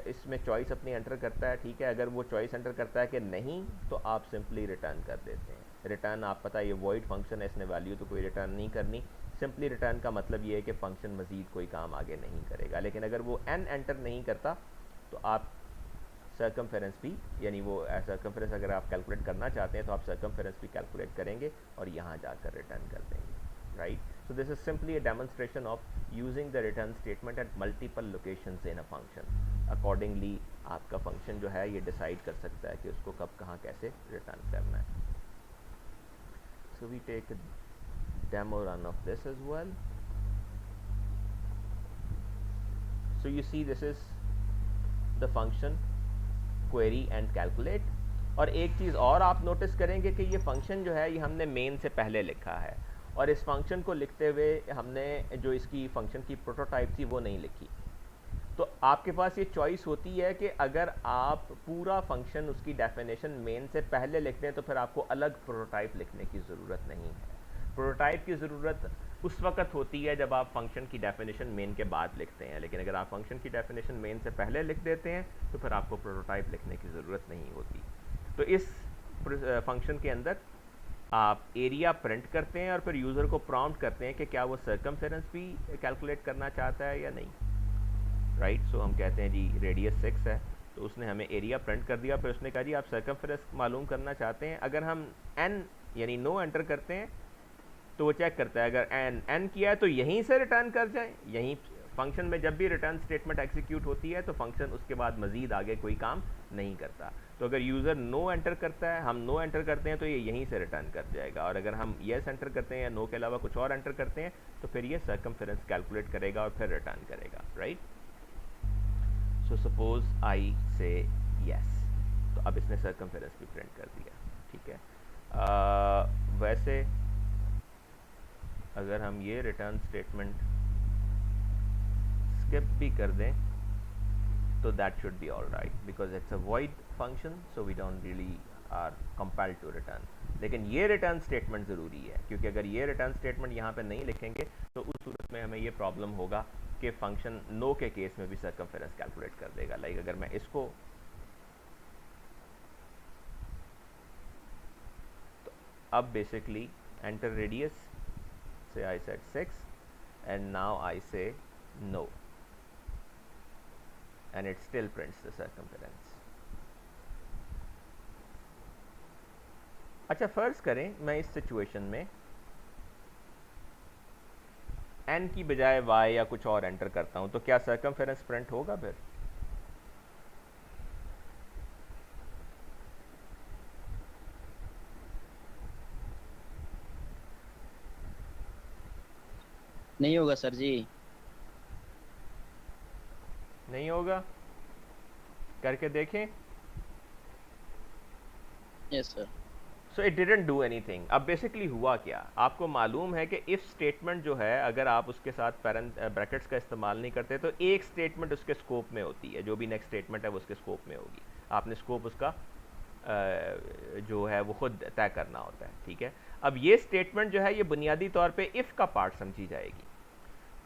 इसमें चॉइस अपनी एंटर करता है, ठीक है, अगर वो चॉइस एंटर करता है कि नहीं, तो आप सिंपली रिटर्न कर देते हैं। रिटर्न आप पता है ये वॉइड फंक्शन है, इसने वैल्यू तो कोई रिटर्न नहीं करनी, सिंपली रिटर्न का मतलब ये है कि फंक्शन मज़ीद कोई काम आगे नहीं करेगा। लेकिन अगर वो एन एंटर नहीं करता तो आप सर्कमफेरेंस भी, यानी वो सर्कमफेरेंस अगर आप कैलकुलेट करना चाहते हैं तो आप सर्कमफेरेंस भी कैलकुलेट करेंगे और यहाँ जाकर रिटर्न कर देंगे, right. So this is simply a demonstration of using the return statement at multiple locations in a function. Accordingly आपका फंक्शन जो है ये डिसाइड कर सकता है कि उसको कब कहाँ कैसे रिटर्न करना है। So we take a demo run of this as well. So you see this is the function query and calculate. और एक चीज़ और आप नोटिस करेंगे कि ये फंक्शन जो है ये हमने मेन से पहले लिखा है, और इस फंक्शन को लिखते हुए हमने जो इसकी फंक्शन की प्रोटोटाइप थी वो नहीं लिखी। तो आपके पास ये चॉइस होती है कि अगर आप पूरा फंक्शन उसकी डेफिनेशन मेन से पहले लिखते हैं तो फिर आपको अलग प्रोटोटाइप लिखने की ज़रूरत नहीं है। प्रोटोटाइप की ज़रूरत उस वक्त होती है जब आप फंक्शन की डेफिनेशन मेन के बाद लिखते हैं, लेकिन अगर आप फंक्शन की डेफिनेशन मेन से पहले लिख देते हैं तो फिर आपको प्रोटोटाइप लिखने की ज़रूरत नहीं होती। तो इस फंक्शन के अंदर आप एरिया प्रिंट करते हैं और फिर यूज़र को प्रॉम्प्ट करते हैं कि क्या वो सर्कमफेरेंस भी कैलकुलेट करना चाहता है या नहीं, राइट। सो हम कहते हैं जी रेडियस 6 है, तो उसने हमें एरिया प्रिंट कर दिया, फिर उसने कहा जी आप सर्कमफेरेंस मालूम करना चाहते हैं। अगर हम एन यानी नो एंटर करते हैं तो वो चेक करता है, अगर एन किया है तो यहीं से रिटर्न कर जाए। यहीं फंक्शन में जब भी रिटर्न स्टेटमेंट एग्जीक्यूट होती है तो फंक्शन उसके बाद मज़ीद आगे कोई काम नहीं करता। तो अगर यूज़र नो एंटर करता है, हम नो एंटर करते हैं तो ये यहीं से रिटर्न कर जाएगा, और अगर हम येस एंटर करते हैं या नो के अलावा कुछ और एंटर करते हैं तो फिर ये सर्कमफेरेंस कैलकुलेट करेगा और फिर रिटर्न करेगा, राइट। सो सपोज आई से यस, तो अब इसने सर्कमफेरेंस भी प्रिंट कर दिया, ठीक है। वैसे अगर हम ये रिटर्न स्टेटमेंट स्किप भी कर दें तो that should be all right, because it's a void function, so we don't really are compelled to return. लेकिन ये रिटर्न स्टेटमेंट ज़रूरी है, क्योंकि अगर ये रिटर्न स्टेटमेंट यहाँ पे नहीं लिखेंगे तो उस सूरत में हमें ये प्रॉब्लम होगा कि फंक्शन नो के केस में भी सर्कमफेरेंस कैलकुलेट कर देगा। लाइक अगर मैं इसको, तो अब बेसिकली एंटर रेडियस से आई set 6 and now I say no and it still prints the circumference. अच्छा, फर्ज करें मैं इस सिचुएशन में n की बजाय y या कुछ और एंटर करता हूं, तो क्या सर्कमफेरेंस प्रिंट होगा फिर? नहीं होगा सर जी। नहीं होगा, करके देखें। Yes sir. So it didn't do anything. अब बेसिकली हुआ क्या, आपको मालूम है कि इफ स्टेटमेंट जो है अगर आप उसके साथ ब्रैकेट्स का इस्तेमाल नहीं करते तो एक स्टेटमेंट उसके स्कोप में होती है, जो भी नेक्स्ट स्टेटमेंट है वो उसके स्कोप में होगी। आपने स्कोप उसका जो है वो खुद तय करना होता है, ठीक है। अब ये स्टेटमेंट जो है ये बुनियादी तौर पे इफ़ का पार्ट समझी जाएगी।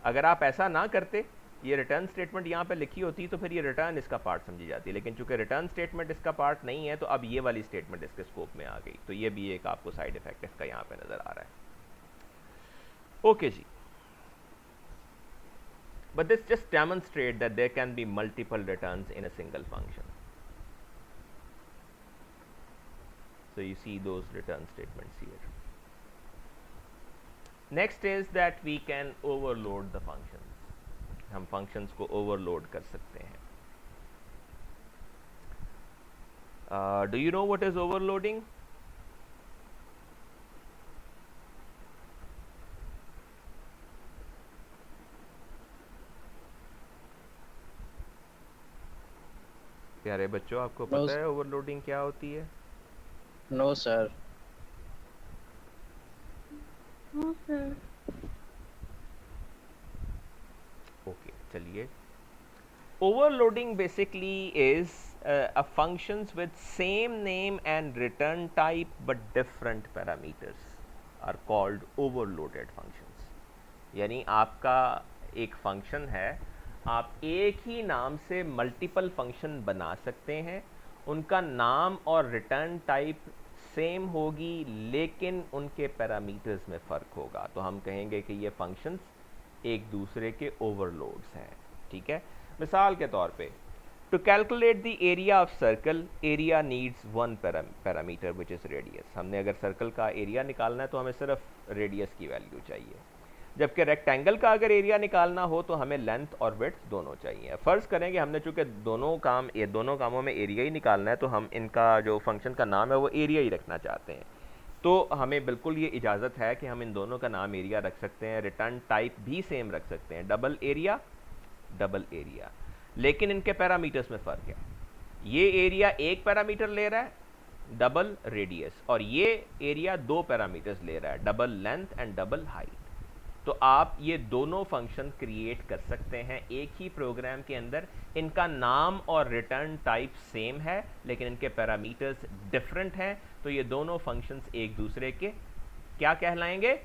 अगर आप ऐसा ना करते, ये रिटर्न स्टेटमेंट यहाँ पे लिखी होती तो फिर ये रिटर्न इसका पार्ट समझी जाती, लेकिन चूंकि रिटर्न स्टेटमेंट इसका पार्ट नहीं है तो अब ये वाली स्टेटमेंट इसके स्कोप में आ गई। तो ये भी एक आपको साइड इफेक्ट इसका यहाँ पे नज़र आ रहा है। ओके जी, but this just demonstrate that there can be multiple returns in a single function. So you see those return statements here. Next is that we can overload the functions. हम functions को overload कर सकते हैं। Do you know what is overloading? प्यारे बच्चों, आपको No, पता है ओवरलोडिंग क्या होती है? No sir. ओके, चलिए। Overloading basically is a functions with same name and return type but different parameters are called overloaded functions. यानी आपका एक फंक्शन है, आप एक ही नाम से मल्टीपल फंक्शन बना सकते हैं, उनका नाम और रिटर्न टाइप सेम होगी लेकिन उनके पैरामीटर्स में फ़र्क होगा, तो हम कहेंगे कि ये फंक्शंस एक दूसरे के ओवरलोड्स हैं, ठीक है। मिसाल के तौर पे, to calculate the area of circle, area needs one parameter which is radius. हमने अगर सर्कल का एरिया निकालना है तो हमें सिर्फ रेडियस की वैल्यू चाहिए, जबकि रेक्टेंगल का अगर एरिया निकालना हो तो हमें लेंथ और विड्थ दोनों चाहिए। फ़र्ज़ करेंगे हमने चूँकि दोनों कामों में एरिया ही निकालना है, तो हम इनका जो फंक्शन का नाम है वो एरिया ही रखना चाहते हैं, तो हमें बिल्कुल ये इजाज़त है कि हम इन दोनों का नाम एरिया रख सकते हैं, रिटर्न टाइप भी सेम रख सकते हैं, डबल एरिया, लेकिन इनके पैरामीटर्स में फ़र्क है। ये एरिया एक पैरामीटर ले रहा है डबल रेडियस, और ये एरिया दो पैरामीटर्स ले रहा है double length and double height. तो आप ये दोनों फंक्शन क्रिएट कर सकते हैं एक ही प्रोग्राम के अंदर, इनका नाम और रिटर्न टाइप सेम है लेकिन इनके पैरामीटर्स डिफरेंट हैं, तो ये दोनों फंक्शंस एक दूसरे के क्या कहलाएंगे?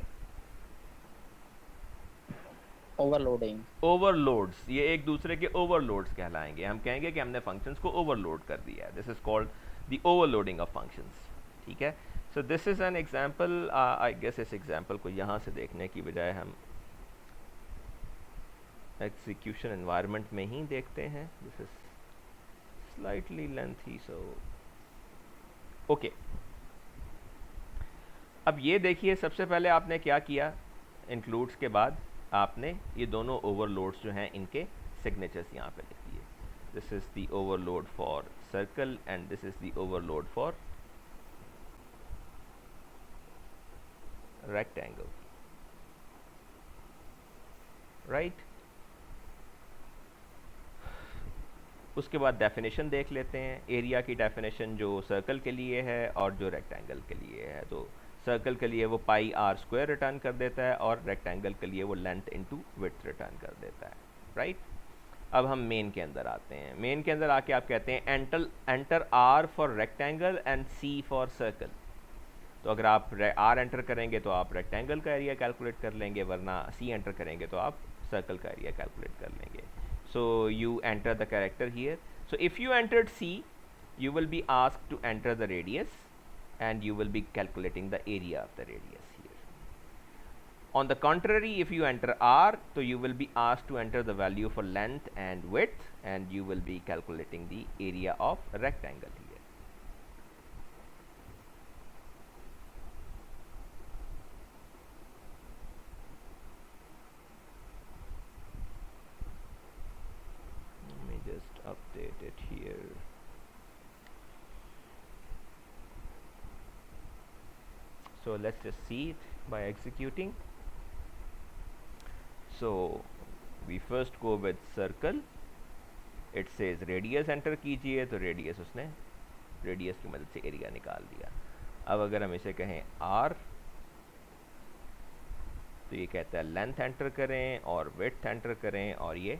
ओवरलोड्स। ये एक दूसरे के ओवरलोड्स कहलाएंगे। हम कहेंगे कि हमने फंक्शंस को ओवरलोड कर दिया है। This is called the overloading of functions, ठीक है। So this is an example. I guess इस एग्जांपल को यहाँ से देखने की बजाय हम एग्जीक्यूशन एनवायरनमेंट में ही देखते हैं। This is slightly lengthy, so okay. अब ये देखिए, सबसे पहले आपने क्या किया, इंक्लूड्स के बाद आपने ये दोनों ओवरलोड्स जो हैं इनके सिग्नेचर्स यहाँ पे लिख दिए। This is the overload for circle and this is the overload for rectangle, right? उसके बाद डेफिनेशन देख लेते हैं। एरिया की डेफिनेशन जो सर्कल के लिए है और जो रेक्टेंगल के लिए है। तो सर्कल के लिए वो पाई आर स्क्वायर रिटर्न कर देता है और रेक्टेंगल के लिए वो लेंथ इनटू विड्थ रिटर्न कर देता है, राइट। अब हम मेन के अंदर आते हैं। मेन के अंदर आके आप कहते हैं enter R for rectangle and C for circle. तो अगर आप आर एंटर करेंगे तो आप रेक्टेंगल का एरिया कैलकुलेट कर लेंगे, वरना सी एंटर करेंगे तो आप सर्कल का एरिया कैलकुलेट कर लेंगे। So you enter the character here. So if you entered C, you will be asked to enter the radius and you will be calculating the area of the radius here. On the contrary, if you enter r, so you will be asked to enter the value for length and width and you will be calculating the area of a rectangle here. Let me just update it here. So let's just see it by executing. So we first go with circle. It says radius enter कीजिए, तो radius उसने radius की मदद से area निकाल दिया। अब अगर हम इसे कहें r, तो ये कहता है लेंथ एंटर करें और विड्थ एंटर करें और ये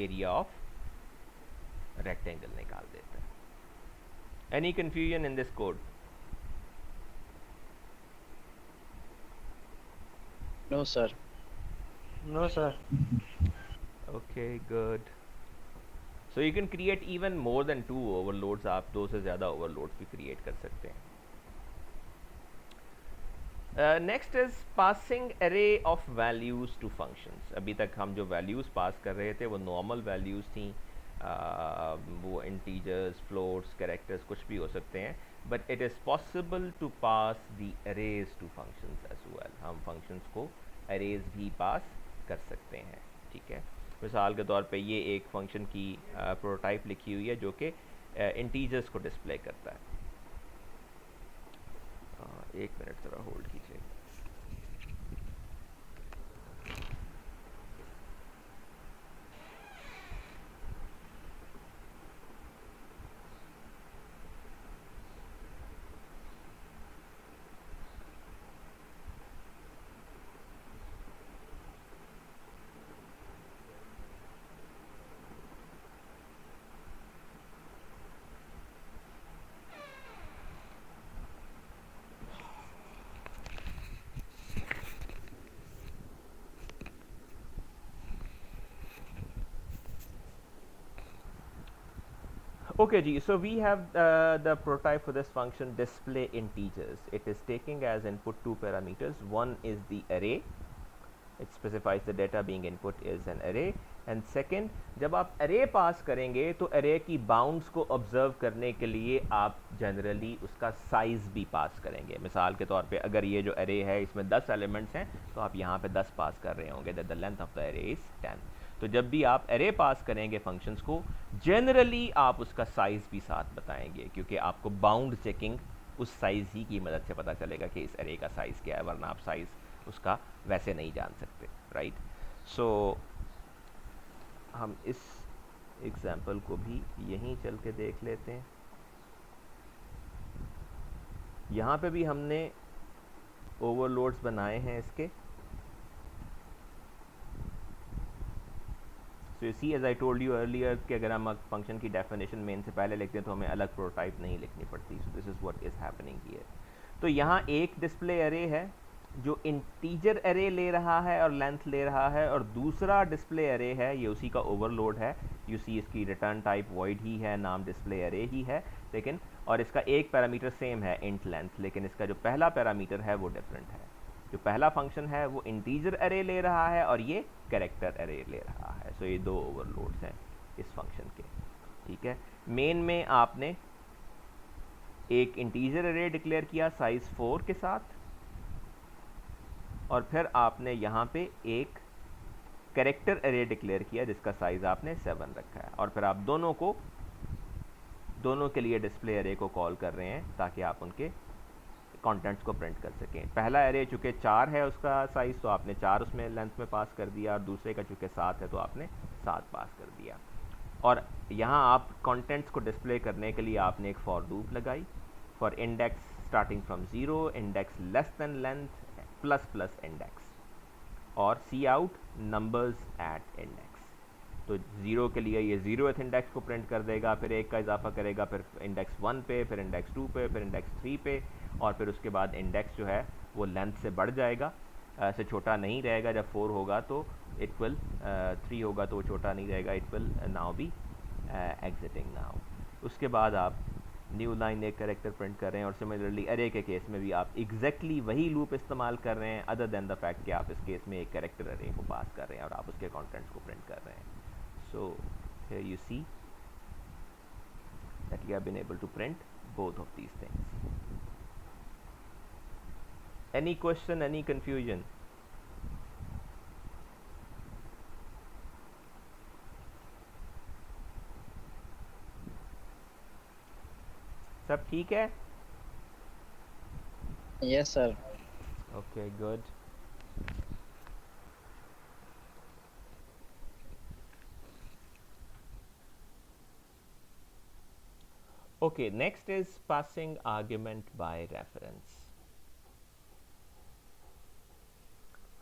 एरिया ऑफ रेक्टेंगल निकाल देता है। Any confusion in this code? No, sir. No, sir. Okay, good. So you can create even more than 2 overloads. आप 2 से ज़्यादा overloads भी create कर सकते हैं। Next is passing array of values to functions. अभी तक हम जो values pass कर रहे थे वो normal values थी, वो integers, floats, characters कुछ भी हो सकते हैं, but it is possible to pass the arrays to functions as well. हम functions को arrays भी pass कर सकते हैं, ठीक है। मिसाल के तौर पे ये एक फंक्शन की प्रोटोटाइप लिखी हुई है जो कि इंटीजर्स को डिस्प्ले करता है। एक मिनट ज़रा होल्ड कीजिए। Okay G, so we have the prototype for this function display integers. It is taking as input 2 parameters. One is the array, it specifies the data being input is an array, and second, जब आप array पास करेंगे तो array की bounds को observe करने के लिए आप generally उसका size भी पास करेंगे। मिसाल के तौर पे अगर ये जो array है इसमें 10 elements हैं तो आप यहाँ पे 10 पास कर रहे होंगे, that the length of the array is 10। तो जब भी आप array पास करेंगे functions को, generally आप उसका size भी साथ बताएंगे, क्योंकि आपको bound checking उस size ही की मदद से पता चलेगा कि इस array का size क्या है, वरना आप size उसका वैसे नहीं जान सकते, राइट। सो हम इस एग्जाम्पल को भी यहीं चल के देख लेते हैं। यहाँ पे भी हमने ओवरलोड्स बनाए हैं इसके। So see as I told you earlier कि अगर हम फंक्शन की डेफिनेशन मेन से पहले लिखते हैं तो हमें अलग प्रोटोटाइप नहीं लिखनी पड़ती। सो this is what is happening here. तो यहाँ एक डिस्प्ले अरे है जो इंटीजर अरे ले रहा है और लेंथ ले रहा है, और दूसरा डिस्प्ले अरे है, ये उसी का ओवरलोड है। यू सी इसकी रिटर्न टाइप वॉइड ही है, नाम डिस्प्ले अरे ही है, लेकिन और इसका एक पैरामीटर सेम है इंट लेंथ, लेकिन इसका जो पहला पैरामीटर है वो डिफरेंट है। जो पहला फंक्शन है वो इंटीजर अरे ले रहा है और ये कैरेक्टर अरे ले रहा है। सो ये दो ओवरलोड्स हैं इस फंक्शन के, ठीक है। मेन में आपने एक इंटीजर अरे डिक्लेयर किया साइज 4 के साथ, और फिर आपने यहाँ पे एक कैरेक्टर अरे डिक्लेयर किया जिसका साइज आपने 7 रखा है, और फिर आप दोनों के लिए डिस्प्ले अरे को कॉल कर रहे हैं ताकि आप उनके कंटेंट्स को प्रिंट कर सकें। पहला अरे चूँकि 4 है उसका साइज़, तो आपने 4 उसमें लेंथ में पास कर दिया, और दूसरे का चूँकि 7 है तो आपने 7 पास कर दिया। और यहाँ आप कंटेंट्स को डिस्प्ले करने के लिए आपने एक फॉर लूप लगाई for index starting from 0, index less than length, plus plus index, और सी आउट नंबर्स एट इंडेक्स। तो 0 के लिए ये 0th इंडेक्स को प्रिंट कर देगा, फिर 1 का इजाफा करेगा, फिर इंडेक्स 1 पे, फिर इंडेक्स 2 पे, फिर इंडेक्स 3 पे, और फिर उसके बाद इंडेक्स जो है वो लेंथ से बढ़ जाएगा, से छोटा नहीं रहेगा। जब 4 होगा तो इट विल 3 होगा तो वो छोटा नहीं रहेगा, it will now be exiting now. उसके बाद आप न्यू लाइन एक कैरेक्टर प्रिंट कर रहे हैं, और सिमिलरली अरे के केस में भी आप एग्जैक्टली वही लूप इस्तेमाल कर रहे हैं, अदर देन द फैक्ट कि आप इस केस में एक कैरेक्टर अरे को पास कर रहे हैं और आप उसके कंटेंट्स को प्रिंट कर रहे हैं। So here you see that you have been able to print both of these things. Any question, any confusion? सब ठीक है? Yes, sir. Okay, good. Okay, next is passing argument by reference.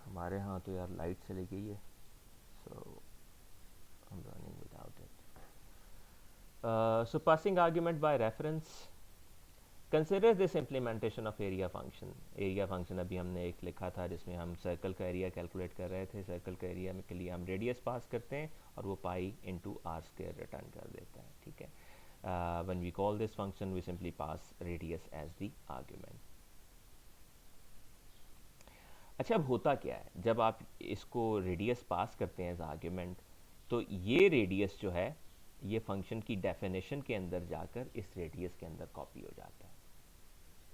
हमारे यहाँ तो यार लाइट चली गई है, so I'm running without it. So passing argument by reference. Consider this implementation of area function. Area function अभी हमने एक लिखा था जिसमें हम सर्कल का एरिया कैलकुलेट कर रहे थे। सर्कल का एरिया के लिए हम रेडियस पास करते हैं और वो pi into R square return कर देता है, ठीक है। When we call this function, we simply pass radius as the argument. अच्छा, अब होता क्या है जब आप इसको रेडियस पास करते हैं एज आर्ग्यूमेंट, तो ये रेडियस जो है ये फंक्शन की डेफिनेशन के अंदर जाकर इस रेडियस के अंदर कॉपी हो जाता है,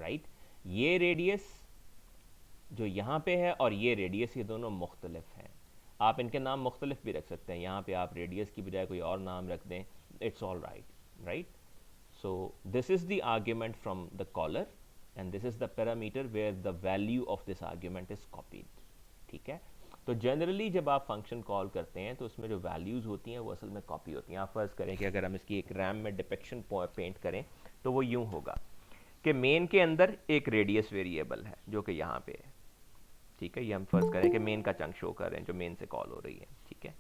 राइट। ये रेडियस जो यहाँ पे है और ये रेडियस, ये दोनों मुख्तलिफ हैं। आप इनके नाम मुख्तलिफ भी रख सकते हैं, यहाँ पे आप रेडियस की बजाय कोई और नाम रख दें, it's all right, right? So this is the argument from the caller and this is the parameter where the value of this argument is copied, ठीक है। तो जनरली जब आप फंक्शन कॉल करते हैं तो उसमें जो वैल्यूज़ होती हैं वो असल में कॉपी होती हैं। आप फर्ज करें कि अगर हम इसकी एक रैम में डिपिक्शन पेंट करें तो वो यूँ होगा कि मेन के अंदर एक रेडियस वेरिएबल है जो कि यहाँ पे है, ठीक है। ये हम फर्ज करें कि मेन का चंक शो कर रहे हैं जो मेन से कॉल हो रही है, ठीक है।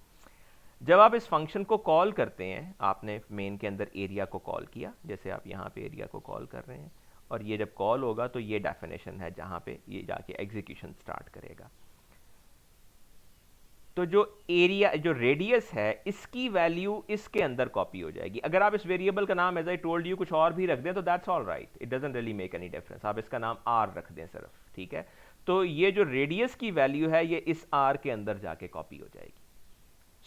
जब आप इस फंक्शन को कॉल करते हैं, आपने मेन के अंदर एरिया को कॉल किया, जैसे आप यहाँ पे एरिया को कॉल कर रहे हैं, और ये जब कॉल होगा तो ये डेफिनेशन है जहाँ पे ये जाके एग्जीक्यूशन स्टार्ट करेगा। तो जो एरिया, जो रेडियस है, इसकी वैल्यू इसके अंदर कॉपी हो जाएगी। अगर आप इस वेरिएबल का नाम एज आई टोल्ड यू कुछ और भी रख दें तो that's all right, it doesn't really make any difference. आप इसका नाम आर रख दें सिर्फ, ठीक है। तो ये जो रेडियस की वैल्यू है ये इस आर के अंदर जाके कॉपी हो जाएगी।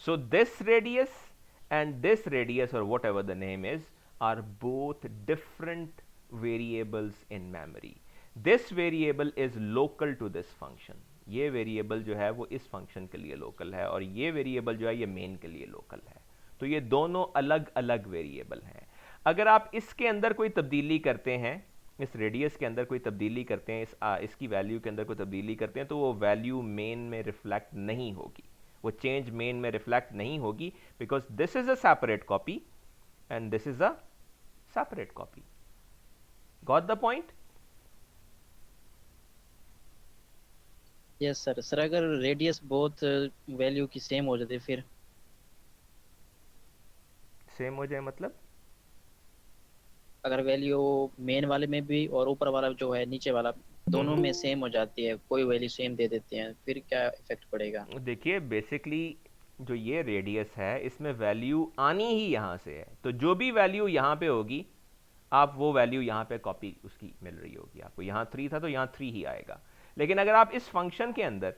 So this radius and this radius, or whatever the name is, are both different variables in memory. This variable is local to this function. ये variable जो है वो इस function के लिए local है, और ये variable जो है ये main के लिए local है। तो ये दोनों अलग अलग variable हैं। अगर आप इसके अंदर कोई तब्दीली करते हैं, इस रेडियस के अंदर कोई तब्दीली करते हैं, इसकी वैल्यू के अंदर कोई तब्दीली करते हैं, तो वो वैल्यू मेन में रिफ्लेक्ट नहीं होगी, वो चेंज मेन में रिफ्लेक्ट नहीं होगी, because this is a separate copy and this is a separate copy. Got the point? Yes sir. Sir अगर रेडियस बहुत वैल्यू की सेम हो जाती है, फिर सेम हो जाए मतलब अगर वैल्यू मेन वाले में भी और ऊपर वाला जो है नीचे वाला दोनों में सेम हो जाती है, कोई वैल्यू सेम दे देते हैं, फिर क्या इफेक्ट पड़ेगा? देखिए, बेसिकली जो ये रेडियस है इसमें वैल्यू आनी ही यहाँ से है, तो जो भी वैल्यू यहाँ पे होगी आप वो वैल्यू यहाँ पे कॉपी उसकी मिल रही होगी आपको। यहाँ 3 था तो यहाँ 3 ही आएगा। लेकिन अगर आप इस फंक्शन के अंदर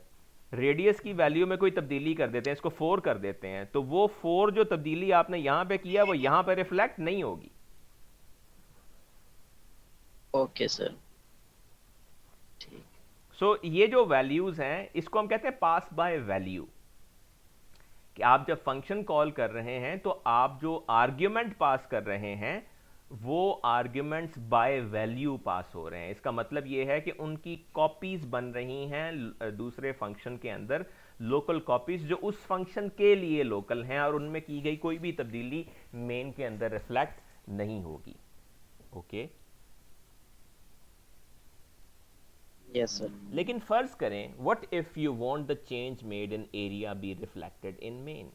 रेडियस की वैल्यू में कोई तब्दीली कर देते हैं, इसको 4 कर देते हैं, तो वो 4 जो तब्दीली आपने यहाँ पे किया वो यहाँ पे रिफ्लेक्ट नहीं होगी। ओके सर, ठीक। सो ये जो वैल्यूज हैं इसको हम कहते हैं पास बाय वैल्यू, कि आप जब फंक्शन कॉल कर रहे हैं तो आप जो आर्ग्यूमेंट पास कर रहे हैं वो आर्ग्यूमेंट्स बाय वैल्यू पास हो रहे हैं। इसका मतलब ये है कि उनकी कॉपीज बन रही हैं दूसरे फंक्शन के अंदर लोकल कॉपीज जो उस फंक्शन के लिए लोकल हैं और उनमें की गई कोई भी तब्दीली मेन के अंदर रिफ्लेक्ट नहीं होगी। Okay yes sir. लेकिन फर्ज करें what if you want the change made in area be reflected in main.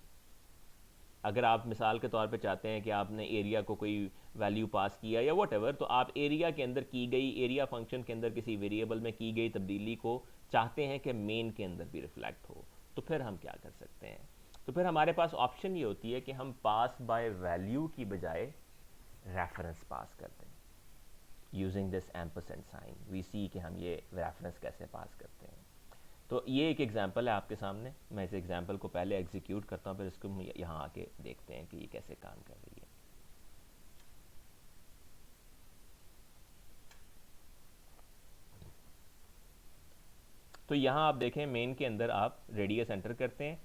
अगर आप मिसाल के तौर पे चाहते हैं कि आपने एरिया को कोई वैल्यू पास किया या वट एवर, तो आप एरिया के अंदर की गई, एरिया फंक्शन के अंदर किसी वेरिएबल में की गई तब्दीली को चाहते हैं कि मेन के अंदर भी रिफ्लेक्ट हो, तो फिर हम क्या कर सकते हैं? तो फिर हमारे पास ऑप्शन ये होती है कि हम पास बाय वैल्यू की बजाय रेफरेंस पास कर दें। Using this ampersand sign we see कि हम ये रेफरेंस कैसे पास करते हैं। तो ये एक एग्जांपल है आपके सामने, मैं इस एग्जांपल को पहले एग्जीक्यूट करता हूँ, फिर इसको हम यहाँ आके देखते हैं कि ये कैसे काम कर रही है। तो यहाँ आप देखें मेन के अंदर आप रेडियस एंटर करते हैं,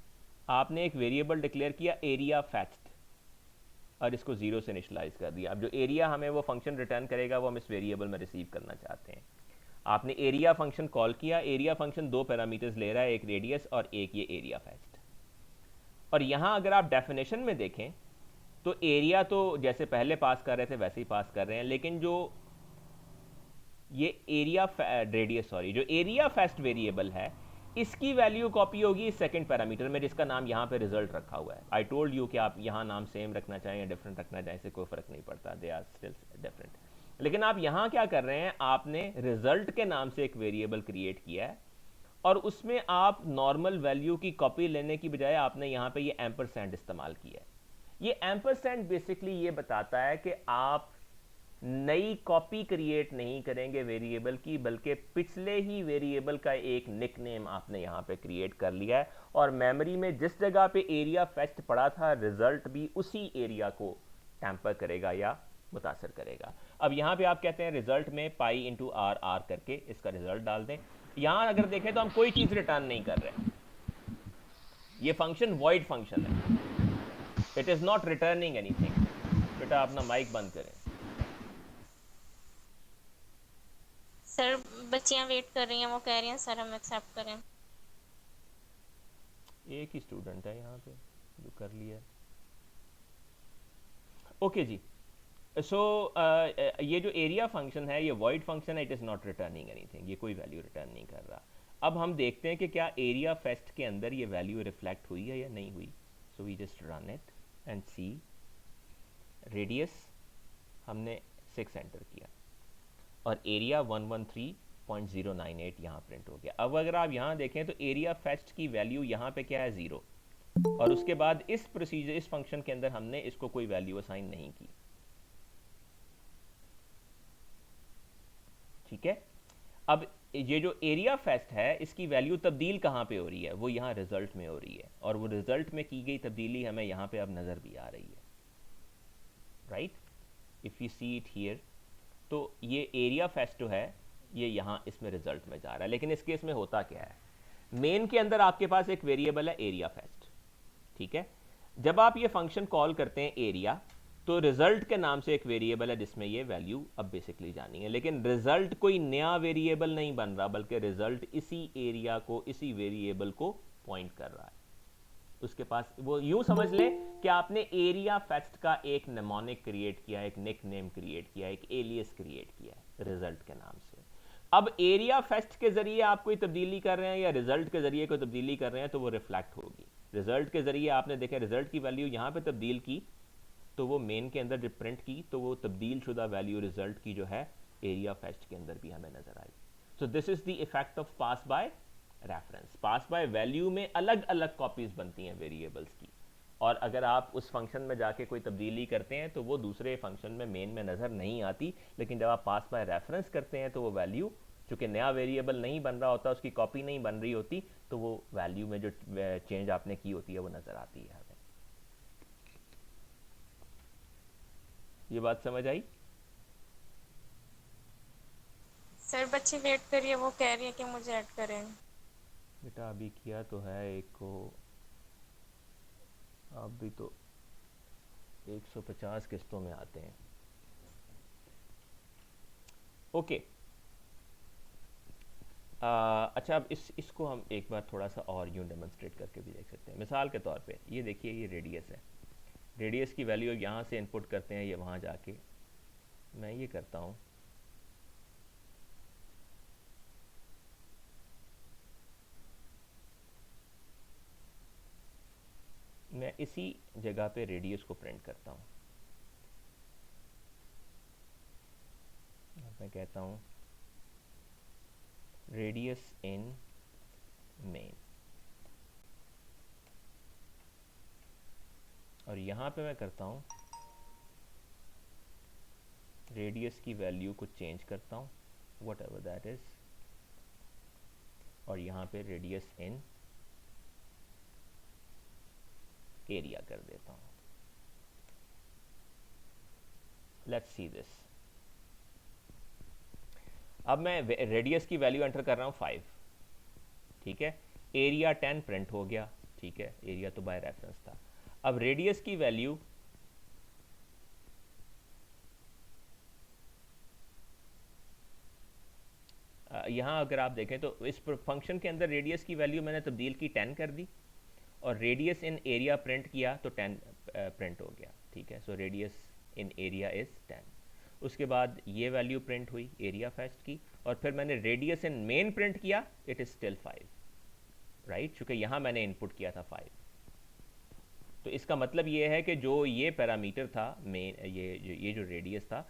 आपने एक वेरिएबल डिक्लेयर किया एरिया फेच्ड और इसको 0 से इनिशियलाइज कर दिया। अब जो एरिया हमें वो फंक्शन रिटर्न करेगा वो हम इस वेरिएबल में रिसीव करना चाहते हैं। आपने एरिया फंक्शन कॉल किया, एरिया फंक्शन 2 पैरामीटर्स ले रहा है, एक रेडियस और एक ये एरिया फेच्ड। और यहाँ अगर आप डेफिनेशन में देखें तो एरिया तो जैसे पहले पास कर रहे थे वैसे ही पास कर रहे हैं, लेकिन जो ये एरिया रेडियस सॉरी जो एरिया फेस्ट वेरिएबल है इसकी वैल्यू कॉपी होगी सेकंड पैरामीटर में जिसका नाम यहाँ पे रिजल्ट रखा हुआ है। आई टोल्ड यू कि आप यहाँ नाम सेम रखना चाहें या डिफरेंट रखना चाहें, इससे कोई फर्क नहीं पड़ता, दे आर स्टिल डिफरेंट। लेकिन आप यहाँ क्या कर रहे हैं, आपने रिजल्ट के नाम से एक वेरिएबल क्रिएट किया है और उसमें आप नॉर्मल वैल्यू की कॉपी लेने की बजाय आपने यहाँ पे ये एम्परसेंड इस्तेमाल किया है। ये एम्परसेंड बेसिकली ये बताता है कि आप नई कॉपी क्रिएट नहीं करेंगे वेरिएबल की, बल्कि पिछले ही वेरिएबल का एक निकनेम आपने यहाँ पे क्रिएट कर लिया है और मेमोरी में जिस जगह पे एरिया फेच्ड पड़ा था रिजल्ट भी उसी एरिया को टैंपर करेगा या मुतासर करेगा। अब यहाँ पे आप कहते हैं रिजल्ट में पाई इंटू आर आर करके इसका रिजल्ट डाल दें। यहाँ अगर देखें तो हम कोई चीज़ रिटर्न नहीं कर रहे, ये फंक्शन वॉइड फंक्शन है, it is not returning anything. बेटा अपना माइक बंद करें। सर बच्चियां वेट कर रही हैं, वो कह रही हैं सर हम एक्सेप्ट करें। एक ही स्टूडेंट है यहाँ पे जो कर लिया। ओके जी, सो ये जो एरिया फंक्शन है ये वॉइड फंक्शन है, it is not returning anything, ये कोई वैल्यू रिटर्न नहीं कर रहा। अब हम देखते हैं कि क्या एरिया फेस्ट के अंदर ये वैल्यू रिफ्लेक्ट हुई है या नहीं हुई। So we just run it and see radius हमने 6 एंटर किया और एरिया 113.098 यहाँ प्रिंट हो गया। अब अगर आप यहाँ देखें तो एरिया फेस्ट की वैल्यू यहाँ पे क्या है 0 और उसके बाद इस प्रोसीजर इस फंक्शन के अंदर हमने इसको कोई वैल्यू असाइन नहीं की। ठीक है, अब ये जो एरिया फेस्ट है इसकी वैल्यू तब्दील कहाँ पे हो रही है, वो यहाँ रिजल्ट में हो रही है और वो रिजल्ट में की गई तब्दीली हमें यहाँ पे अब नज़र भी आ रही है। Right, if you see it here तो ये एरिया फेस्ट जो है ये यहाँ इसमें रिजल्ट में जा रहा है। लेकिन इस केस में होता क्या है, मेन के अंदर आपके पास एक वेरिएबल है एरिया फेस्ट। ठीक है, जब आप ये फंक्शन कॉल करते हैं एरिया तो रिजल्ट के नाम से एक वेरिएबल है जिसमें ये वैल्यू अब बेसिकली जानी है, लेकिन रिजल्ट कोई नया वेरिएबल नहीं बन रहा बल्कि रिजल्ट इसी एरिया को इसी वेरिएबल को पॉइंट कर रहा है। उसके पास वो यूं समझ लें कि आपने एरिया फेस्ट का एक नेमोनिक क्रिएट किया, एक निक नेम क्रिएट किया, एक एलियस क्रिएट किया है रिजल्ट के नाम से। अब एरिया फेस्ट के जरिए आप कोई तब्दीली कर रहे हैं या रिजल्ट के जरिए कोई तब्दीली कर रहे हैं तो वो रिफ्लेक्ट होगी। रिजल्ट के जरिए आपने देखा रिजल्ट की वैल्यू यहाँ पे तब्दील की तो वो मेन के अंदर जब प्रिंट की तो वो तब्दील शुदा वैल्यू रिजल्ट की जो है एरिया फेस्ट के अंदर भी हमें नजर आई। So this is the effect of pass by reference. Pass by value में अलग अलग कॉपीज बनती हैं वेरिएबल्स की और अगर आप उस फंक्शन में जाके कोई तब्दीली करते हैं तो वो दूसरे फंक्शन में मेन में नज़र नहीं आती, लेकिन जब आप पास बाय रेफरेंस करते हैं तो वो वैल्यू चूँकि नया वेरिएबल नहीं बन रहा होता, उसकी कॉपी नहीं बन रही होती, तो वो वैल्यू में जो चेंज आपने की होती है वो नज़र आती है हमें। ये बात समझ आई? सर बच्ची वेट करिए, वो कह रही है कि मुझे ऐड करें। बेटा अभी किया तो है एक को, अब भी तो 150 किस्तों में आते हैं। ओके, अच्छा, अब इसको हम एक बार थोड़ा सा और यूँ डेमोन्स्ट्रेट करके भी देख सकते हैं। मिसाल के तौर पे ये देखिए, ये रेडियस है। रेडियस की वैल्यू यहाँ से इनपुट करते हैं, ये वहाँ जाके मैं ये करता हूँ, मैं इसी जगह पे रेडियस को प्रिंट करता हूँ। मैं कहता हूँ रेडियस इन मेन, और यहाँ पे मैं करता हूँ रेडियस की वैल्यू को चेंज करता हूँ, वट एवर दैट इज, और यहाँ पे रेडियस इन एरिया कर देता हूँ। Let's see this. अब मैं रेडियस की वैल्यू एंटर कर रहा हूँ 5, ठीक है। एरिया 10 प्रिंट हो गया, ठीक है, एरिया तो बाय रेफरेंस था। अब रेडियस की वैल्यू यहाँ अगर आप देखें तो इस फंक्शन के अंदर रेडियस की वैल्यू मैंने तब्दील की 10 कर दी, और रेडियस इन एरिया प्रिंट किया तो 10 प्रिंट हो गया, ठीक है। So radius in area is 10। उसके बाद ये वैल्यू प्रिंट हुई, एरिया फेस्ट की, और फिर मैंने रेडियस इन मेन प्रिंट किया, इट इज़ स्टिल 5, राइट, चूँकि यहाँ मैंने इनपुट किया था 5। तो इसका मतलब ये है कि जो ये पैरामीटर था मेन, ये जो रेडियस था,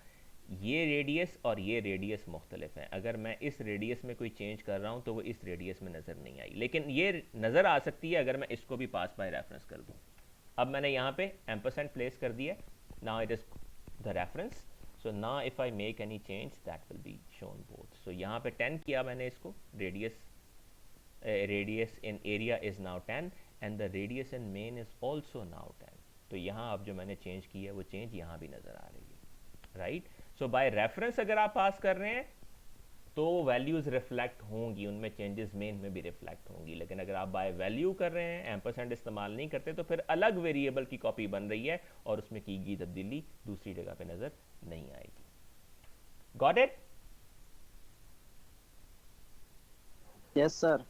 ये रेडियस और ये रेडियस मुख्तलिफ हैं। अगर मैं इस रेडियस में कोई चेंज कर रहा हूँ तो वो इस रेडियस में नज़र नहीं आई, लेकिन ये नज़र आ सकती है अगर मैं इसको भी पास बाय रेफरेंस कर दूँ। अब मैंने यहाँ पे एम्परसेंट प्लेस कर दिया, now it is the reference. So now if I make any change that will be shown both. So यहाँ पे 10 किया मैंने इसको, radius in area is now 10 and the radius in main is also now 10। तो यहाँ अब जो मैंने चेंज की है वो चेंज यहाँ भी नज़र आ रही है, राइट। सो बाय रेफरेंस अगर आप पास कर रहे हैं तो वैल्यूज़ रिफ्लेक्ट होंगी, उनमें चेंजेस मेन में भी रिफ्लेक्ट होंगी। लेकिन अगर आप बाय वैल्यू कर रहे हैं, एम्परसेंट इस्तेमाल नहीं करते, तो फिर अलग वेरिएबल की कॉपी बन रही है और उसमें की गई तब्दीली दूसरी जगह पे नज़र नहीं आएगी। Got it? Yes sir.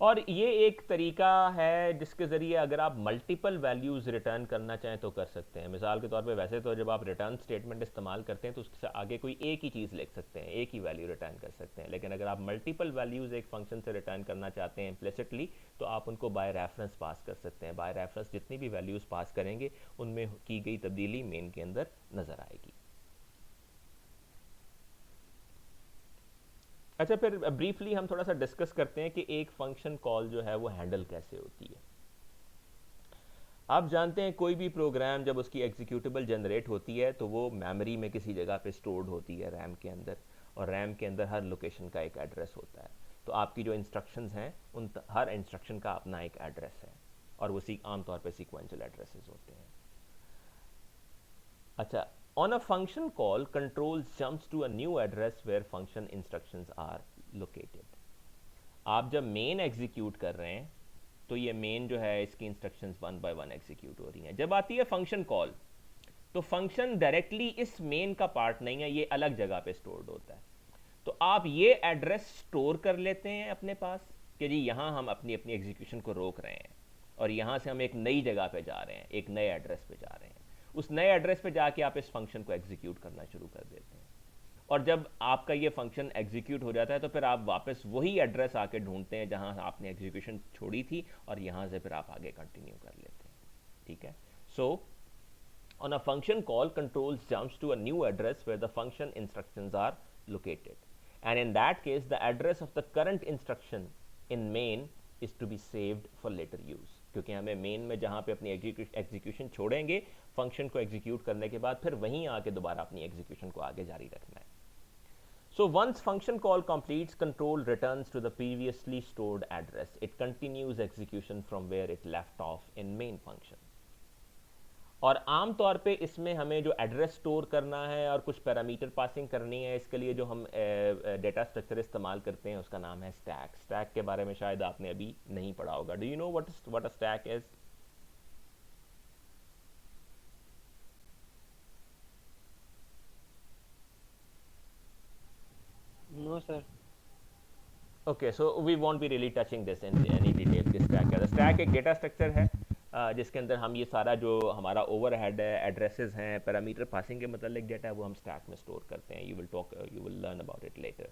और ये एक तरीका है जिसके ज़रिए अगर आप मल्टीपल वैल्यूज़ रिटर्न करना चाहें तो कर सकते हैं। मिसाल के तौर पे वैसे तो जब आप रिटर्न स्टेटमेंट इस्तेमाल करते हैं तो उसके आगे कोई एक ही चीज़ लिख सकते हैं, एक ही वैल्यू रिटर्न कर सकते हैं। लेकिन अगर आप मल्टीपल वैल्यूज़ एक फंक्शन से रिटर्न करना चाहते हैं इम्प्लिसिटली, तो आप उनको बाय रेफरेंस पास कर सकते हैं। बाय रेफरेंस जितनी भी वैल्यूज़ पास करेंगे उनमें की गई तब्दीली मेन के अंदर नज़र आएगी। अच्छा, फिर ब्रीफली हम थोड़ा सा डिस्कस करते हैं कि एक फंक्शन कॉल जो है वो हैंडल कैसे होती है। आप जानते हैं कोई भी प्रोग्राम जब उसकी एग्जीक्यूटेबल जनरेट होती है तो वो मेमोरी में किसी जगह पे स्टोर्ड होती है, रैम के अंदर, और रैम के अंदर हर लोकेशन का एक एड्रेस होता है। तो आपकी जो इंस्ट्रक्शंस हैं उन हर इंस्ट्रक्शन का अपना एक एड्रेस है, और वो आमतौर पर सीक्वेंशियल एड्रेसेस होते हैं। अच्छा, on a function call, control jumps to a new address where function instructions are located. आप जब मेन एग्जीक्यूट कर रहे हैं तो ये मेन जो है इसकी instructions one by one execute हो रही हैं। जब आती है फंक्शन कॉल तो फंक्शन डायरेक्टली इस मेन का पार्ट नहीं है, ये अलग जगह पे स्टोर्ड होता है। तो आप ये एड्रेस स्टोर कर लेते हैं अपने पास कि जी यहाँ हम अपनी अपनी एग्जीक्यूशन को रोक रहे हैं, और यहाँ से हम एक नई जगह पे जा रहे हैं, एक नए एड्रेस पे जा रहे हैं। उस नए एड्रेस पे जाके आप इस फंक्शन को एग्जीक्यूट करना शुरू कर देते हैं, और जब आपका ये फंक्शन एग्जीक्यूट हो जाता है तो फिर आप वापस वही एड्रेस आके ढूंढते हैं जहां आपने एग्जीक्यूशन छोड़ी थी, और यहां से फिर आप आगे कंटिन्यू कर लेते हैं, ठीक है। सो on a function call, controls jumps to a new address where the function instructions are located, and in that case the address of the current instruction in main is to be saved for later use, क्योंकि हमें main में जहाँ पे अपनी execution छोड़ेंगे function को execute करने के बाद फिर वहीं आके दोबारा अपनी एग्जीक्यूशन को आगे जारी रखना है। So once function call completes, control returns to the previously stored address. It continues execution from where it left off in main function. और आम तौर पे इसमें हमें जो एड्रेस स्टोर करना है और कुछ पैरामीटर पासिंग करनी है, इसके लिए जो हम डेटा स्ट्रक्चर इस्तेमाल करते हैं उसका नाम है स्टैक। स्टैक के बारे में शायद आपने अभी नहीं पढ़ा होगा। Do you know what a stack is? Okay, so we won't be really touching this in any detail कि स्टैक क्या है। स्टैक एक डेटा स्ट्रक्चर है जिसके अंदर हम ये सारा जो हमारा ओवरहेड है, एड्रेसेस हैं, पैरामीटर पासिंग के मतलब डेटा है, वो हम स्टैक में स्टोर करते हैं। You will learn about it later.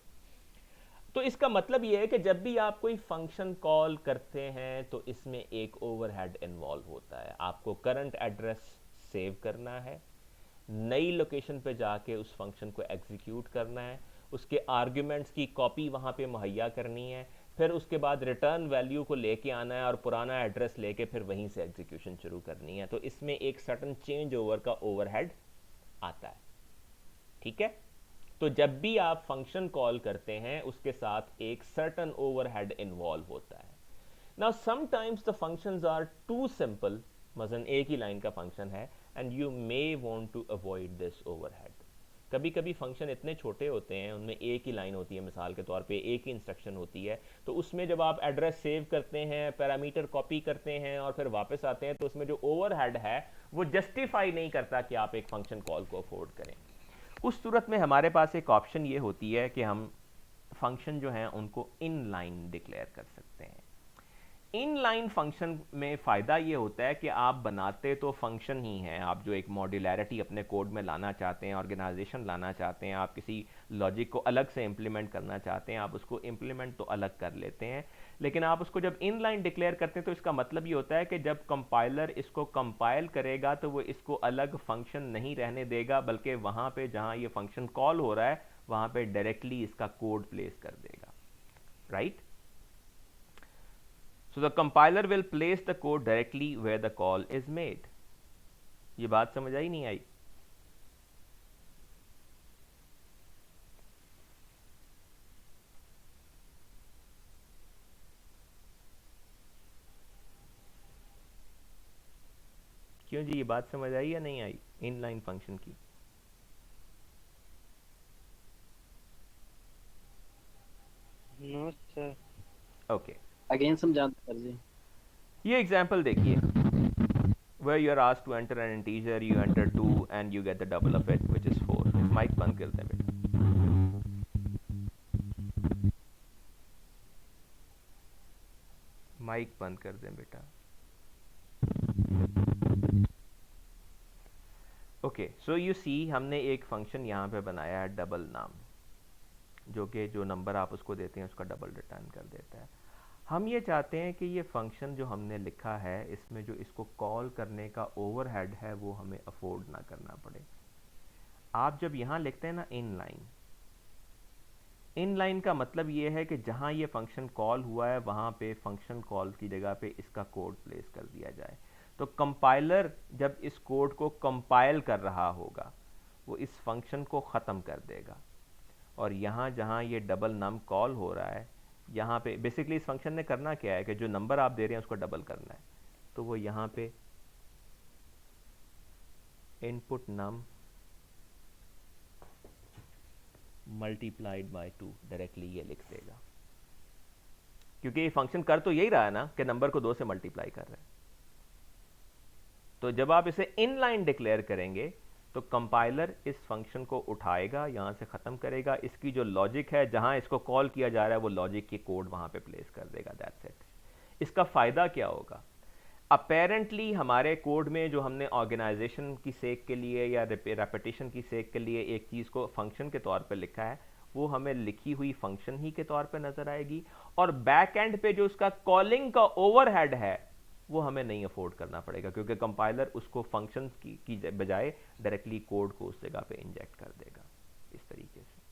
तो इसका मतलब ये है कि जब भी आप कोई फंक्शन कॉल करते हैं तो इसमें एक ओवरहेड इन्वॉल्व होता है। आपको करंट एड्रेस सेव करना है, नई लोकेशन पे जाके उस फंक्शन को एग्जीक्यूट करना है, उसके आर्ग्यूमेंट्स की कॉपी वहाँ पे मुहैया करनी है, फिर उसके बाद रिटर्न वैल्यू को लेके आना है और पुराना एड्रेस लेके फिर वहीं से एग्जीक्यूशन शुरू करनी है। तो इसमें एक सर्टन चेंज ओवर का ओवरहेड आता है। ठीक है, तो जब भी आप फंक्शन कॉल करते हैं उसके साथ एक सर्टन ओवरहेड इन्वॉल्व होता है। Now sometimes the functions are too simple, मसलन एक ही लाइन का फंक्शन है and you may want to avoid this overhead. कभी कभी फंक्शन इतने छोटे होते हैं, उनमें एक ही लाइन होती है, मिसाल के तौर पे एक ही इंस्ट्रक्शन होती है, तो उसमें जब आप एड्रेस सेव करते हैं, पैरामीटर कॉपी करते हैं और फिर वापस आते हैं, तो उसमें जो ओवरहेड है वो जस्टिफाई नहीं करता कि आप एक फंक्शन कॉल को अफोर्ड करें। उस सूरत में हमारे पास एक ऑप्शन ये होती है कि हम फंक्शन जो हैं उनको इन लाइन डिक्लेयर कर सकते हैं। इन लाइन फंक्शन में फ़ायदा ये होता है कि आप बनाते तो फंक्शन ही हैं, आप जो एक मॉड्यूलैरिटी अपने कोड में लाना चाहते हैं, ऑर्गेनाइजेशन लाना चाहते हैं, आप किसी लॉजिक को अलग से इम्प्लीमेंट करना चाहते हैं, आप उसको इम्प्लीमेंट तो अलग कर लेते हैं, लेकिन आप उसको जब इन लाइन डिक्लेयर करते हैं तो इसका मतलब ये होता है कि जब कंपाइलर इसको कंपाइल करेगा तो वो इसको अलग फंक्शन नहीं रहने देगा, बल्कि वहाँ पे जहाँ ये फंक्शन कॉल हो रहा है वहाँ पे डायरेक्टली इसका कोड प्लेस कर देगा, right? So the compiler will place the code directly where the call is made. ये बात समझ आई नहीं आई? क्यों जी, ये बात समझ आई या नहीं आई इनलाइन फंक्शन की? No sir. ओके, अगेन समझाते सर जी। ये एग्जांपल देखिए, where you are asked to enter an integer, you enter 2 and you get the double of it, which is 4. Mic बंद कर दें बेटा। माइक बंद कर दें बेटा। ओके, सो यू सी हमने एक फंक्शन यहाँ पे बनाया है डबल नाम, जो कि जो नंबर आप उसको देते हैं उसका डबल रिटर्न कर देता है। हम ये चाहते हैं कि ये फंक्शन जो हमने लिखा है इसमें जो इसको कॉल करने का ओवरहेड है वो हमें अफोर्ड ना करना पड़े। आप जब यहाँ लिखते हैं ना इन लाइन का मतलब ये है कि जहाँ ये फंक्शन कॉल हुआ है वहाँ पे फंक्शन कॉल की जगह पे इसका कोड प्लेस कर दिया जाए। तो कंपाइलर जब इस कोड को कंपाइल कर रहा होगा वो इस फंक्शन को ख़त्म कर देगा, और यहाँ जहाँ ये डबल नम कॉल हो रहा है यहाँ पे बेसिकली इस फंक्शन ने करना क्या है कि जो नंबर आप दे रहे हैं उसको डबल करना है, तो वो यहाँ पे input num multiplied by 2 directly ये लिख देगा, क्योंकि ये फंक्शन कर तो यही रहा है ना कि नंबर को 2 से मल्टीप्लाई कर रहा है। तो जब आप इसे इनलाइन डिक्लेयर करेंगे तो कंपाइलर इस फंक्शन को उठाएगा, यहां से खत्म करेगा, इसकी जो लॉजिक है जहां इसको कॉल किया जा रहा है वो लॉजिक की कोड वहां पे प्लेस कर देगा, दैट्स इट। इसका फायदा क्या होगा? अपेरेंटली हमारे कोड में जो हमने ऑर्गेनाइजेशन की सेक के लिए या रेपिटेशन की सेक के लिए एक चीज़ को फंक्शन के तौर पे लिखा है वो हमें लिखी हुई फंक्शन ही के तौर पे नज़र आएगी, और बैक एंड पे जो उसका कॉलिंग का ओवरहेड है वो हमें नहीं अफोर्ड करना पड़ेगा, क्योंकि कंपाइलर उसको फंक्शंस की बजाय डायरेक्टली कोड को उस जगह पे इंजेक्ट कर देगा इस तरीके से।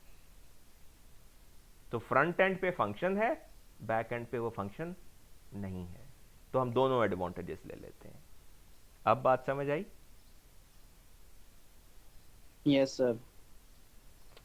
तो फ्रंट एंड पे फंक्शन है, बैक एंड पे वो फंक्शन नहीं है, तो हम दोनों एडवांटेजेस ले लेते हैं। अब बात समझ आई? Yes sir.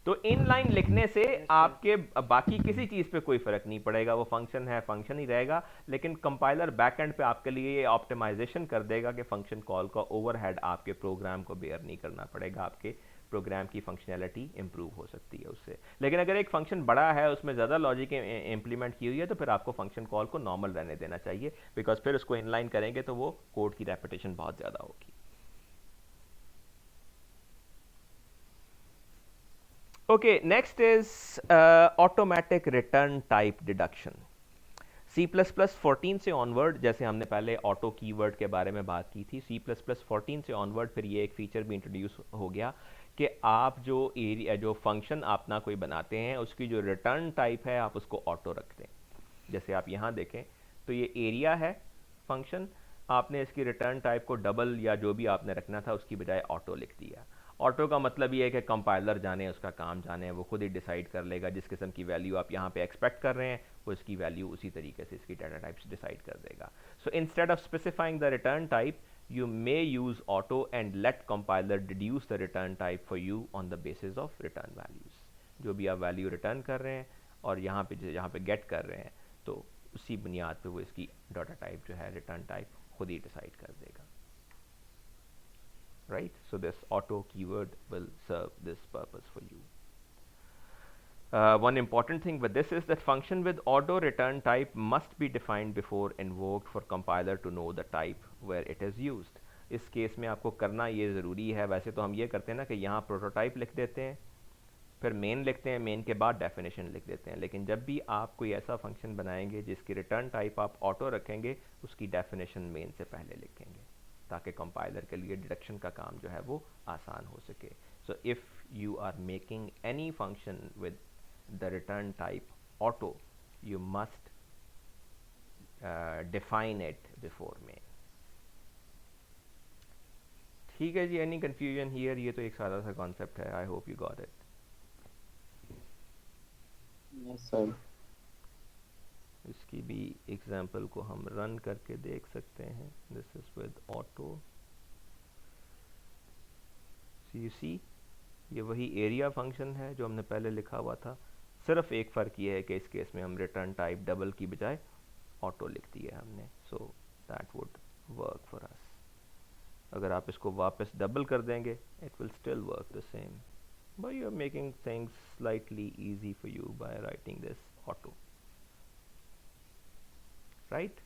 तो इन लाइन लिखने से आपके बाकी किसी चीज पे कोई फर्क नहीं पड़ेगा, वो फंक्शन है फंक्शन ही रहेगा, लेकिन कंपाइलर बैक एंड पे आपके लिए ये ऑप्टिमाइजेशन कर देगा कि फंक्शन कॉल का ओवरहेड आपके प्रोग्राम को बेयर नहीं करना पड़ेगा, आपके प्रोग्राम की फंक्शनैलिटी इंप्रूव हो सकती है उससे। लेकिन अगर एक फंक्शन बड़ा है, उसमें ज़्यादा लॉजिक इंप्लीमेंट की हुई है, तो फिर आपको फंक्शन कॉल को नॉर्मल रहने देना चाहिए, बिकॉज फिर उसको इनलाइन करेंगे तो वो कोड की रेपिटेशन बहुत ज़्यादा होगी। Okay, next is automatic return type deduction. C++14 से ऑनवर्ड, जैसे हमने पहले ऑटो कीवर्ड के बारे में बात की थी, C++14 से ऑनवर्ड फिर ये एक फीचर भी इंट्रोड्यूस हो गया कि आप जो एरिया जो फंक्शन अपना कोई बनाते हैं उसकी जो रिटर्न टाइप है आप उसको ऑटो रखते हैं। जैसे आप यहाँ देखें तो ये एरिया है फंक्शन, आपने इसकी रिटर्न टाइप को डबल या जो भी आपने रखना था उसकी बजाय ऑटो लिख दिया। ऑटो का मतलब ये है कि कंपाइलर जाने उसका काम जाने, वो खुद ही डिसाइड कर लेगा जिस किस्म की वैल्यू आप यहाँ पे एक्सपेक्ट कर रहे हैं वो इसकी वैल्यू उसी तरीके से इसकी डाटा टाइप्स डिसाइड कर देगा। So instead of specifying the return type you may use auto and let compiler deduce the return type for you on the basis of return values। जो भी आप वैल्यू रिटर्न कर रहे हैं और यहाँ पे गेट कर रहे हैं तो उसी बुनियाद पे वो इसकी डाटा टाइप जो है रिटर्न टाइप खुद ही डिसाइड कर देगा। Right, so this auto keyword will serve this purpose for you. One important thing with this is that function with auto return type must be defined before invoked for compiler to know the type where it is used। इस case में आपको करना ये ज़रूरी है, वैसे तो हम ये करते हैं ना कि यहाँ प्रोटोटाइप लिख देते हैं फिर मेन लिखते हैं, मेन के बाद डेफिनेशन लिख देते हैं, लेकिन जब भी आप कोई ऐसा फंक्शन बनाएंगे जिसकी रिटर्न टाइप आप ऑटो रखेंगे उसकी डेफिनेशन मेन से पहले लिखेंगे ताकि कंपाइलर के लिए डिडक्शन का काम जो है वो आसान हो सके। So if you are making any function with the return type auto you must define it before main. ठीक है जी, एनी कन्फ्यूजन हियर? ये तो एक सादा सा कॉन्सेप्ट है, I hope you got it. Yes sir. इसकी भी एग्जाम्पल को हम रन करके देख सकते हैं। This is with auto, you see ये वही एरिया फंक्शन है जो हमने पहले लिखा हुआ था, सिर्फ एक फ़र्क ये है कि इस केस में हम रिटर्न टाइप डबल की बजाय ऑटो लिख दिया हमने। So that would work for us. अगर आप इसको वापस डबल कर देंगे it will still work the same, but you are making things slightly easy for you by writing this auto, right?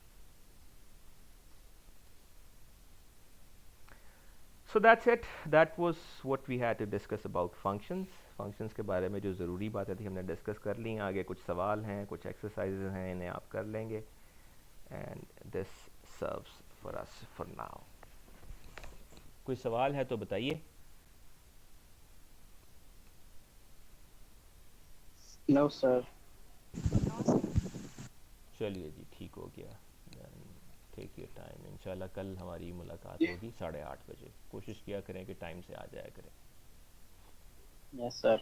So that's it, that was what we had to discuss about functions। functions के बारे में जो ज़रूरी बातें थी हमने discuss कर ली। आगे कुछ सवाल हैं, कुछ एक्सरसाइजेज हैं, इन्हें आप कर लेंगे and this serves for us for now। कोई सवाल है तो बताइए। No sir. चलिए जी, ठीक हो गया। टेक योर टाइम, इंशाल्लाह कल हमारी मुलाकात होगी 8:30 बजे। कोशिश किया करें कि टाइम से आ जाया करें। Yes sir.